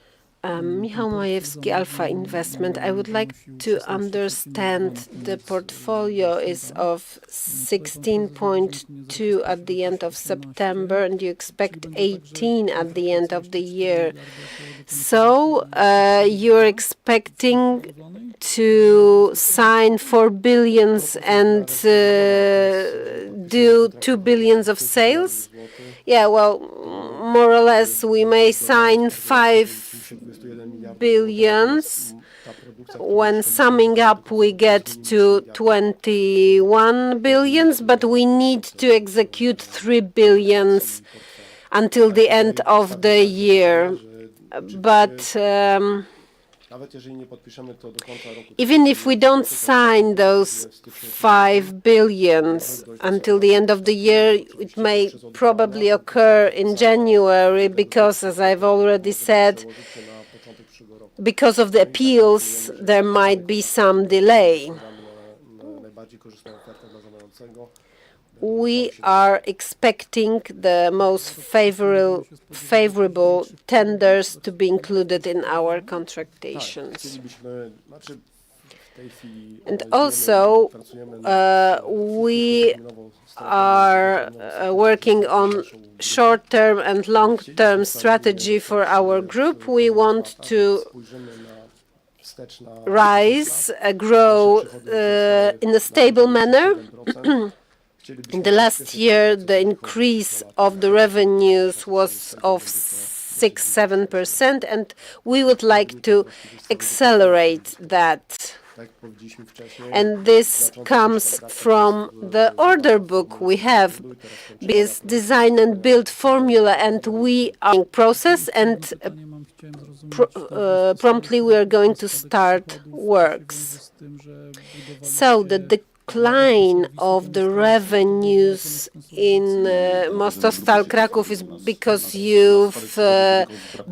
Michał Majewski, Alpha Investment. I would like to understand the portfolio is of 16.2 at the end of September, and you expect 18 at the end of the year. So you're expecting to sign 4 billions and do 2 billions of sales? Yeah, well, more or less, we may sign 5 billions. When summing up, we get to 21 billions, but we need to execute 3 billions until the end of the year. But even if we don't sign those 5 billions until the end of the year, it may probably occur in January because, as I've already said, because of the appeals, there might be some delay. We are expecting the most favorable tenders to be included in our contractations. And also, we are working on short-term and long-term strategy for our group. We want to rise, grow in a stable manner. In the last year, the increase of the revenues was of 6-7%, and we would like to accelerate that. And this comes from the order book we have, this design and build formula, and we are in process, and promptly we are going to start works. So the decline of the revenues in Mostostal Kraków is because you've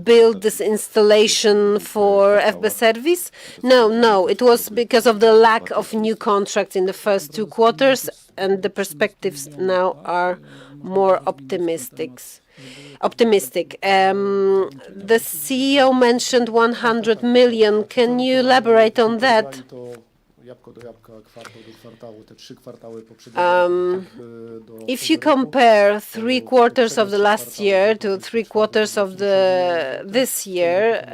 built this installation for FB service? No, it was because of the lack of new contracts in the first 2 quarters, and the perspectives now are more optimistic. The CEO mentioned 100 million. Can you elaborate on that? If you compare 3 quarters of the last year to 3 quarters of this year,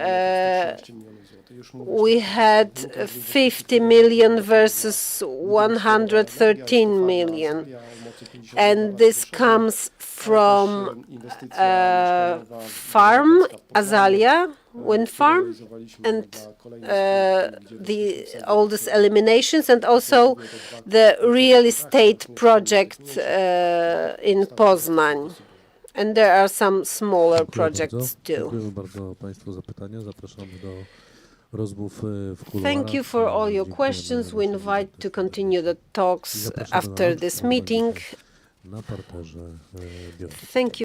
we had 50 million versus 113 million. And this comes from farm, Azalea wind farm, and all these eliminations, and also the real estate project in Poznań. And there are some smaller projects too. Dziękuję bardzo Państwu za pytania. Zapraszamy do rozmów w kuluarach. Thank you for all your questions. We invite to continue the talks after this meeting. Na parterze biura. Thank you.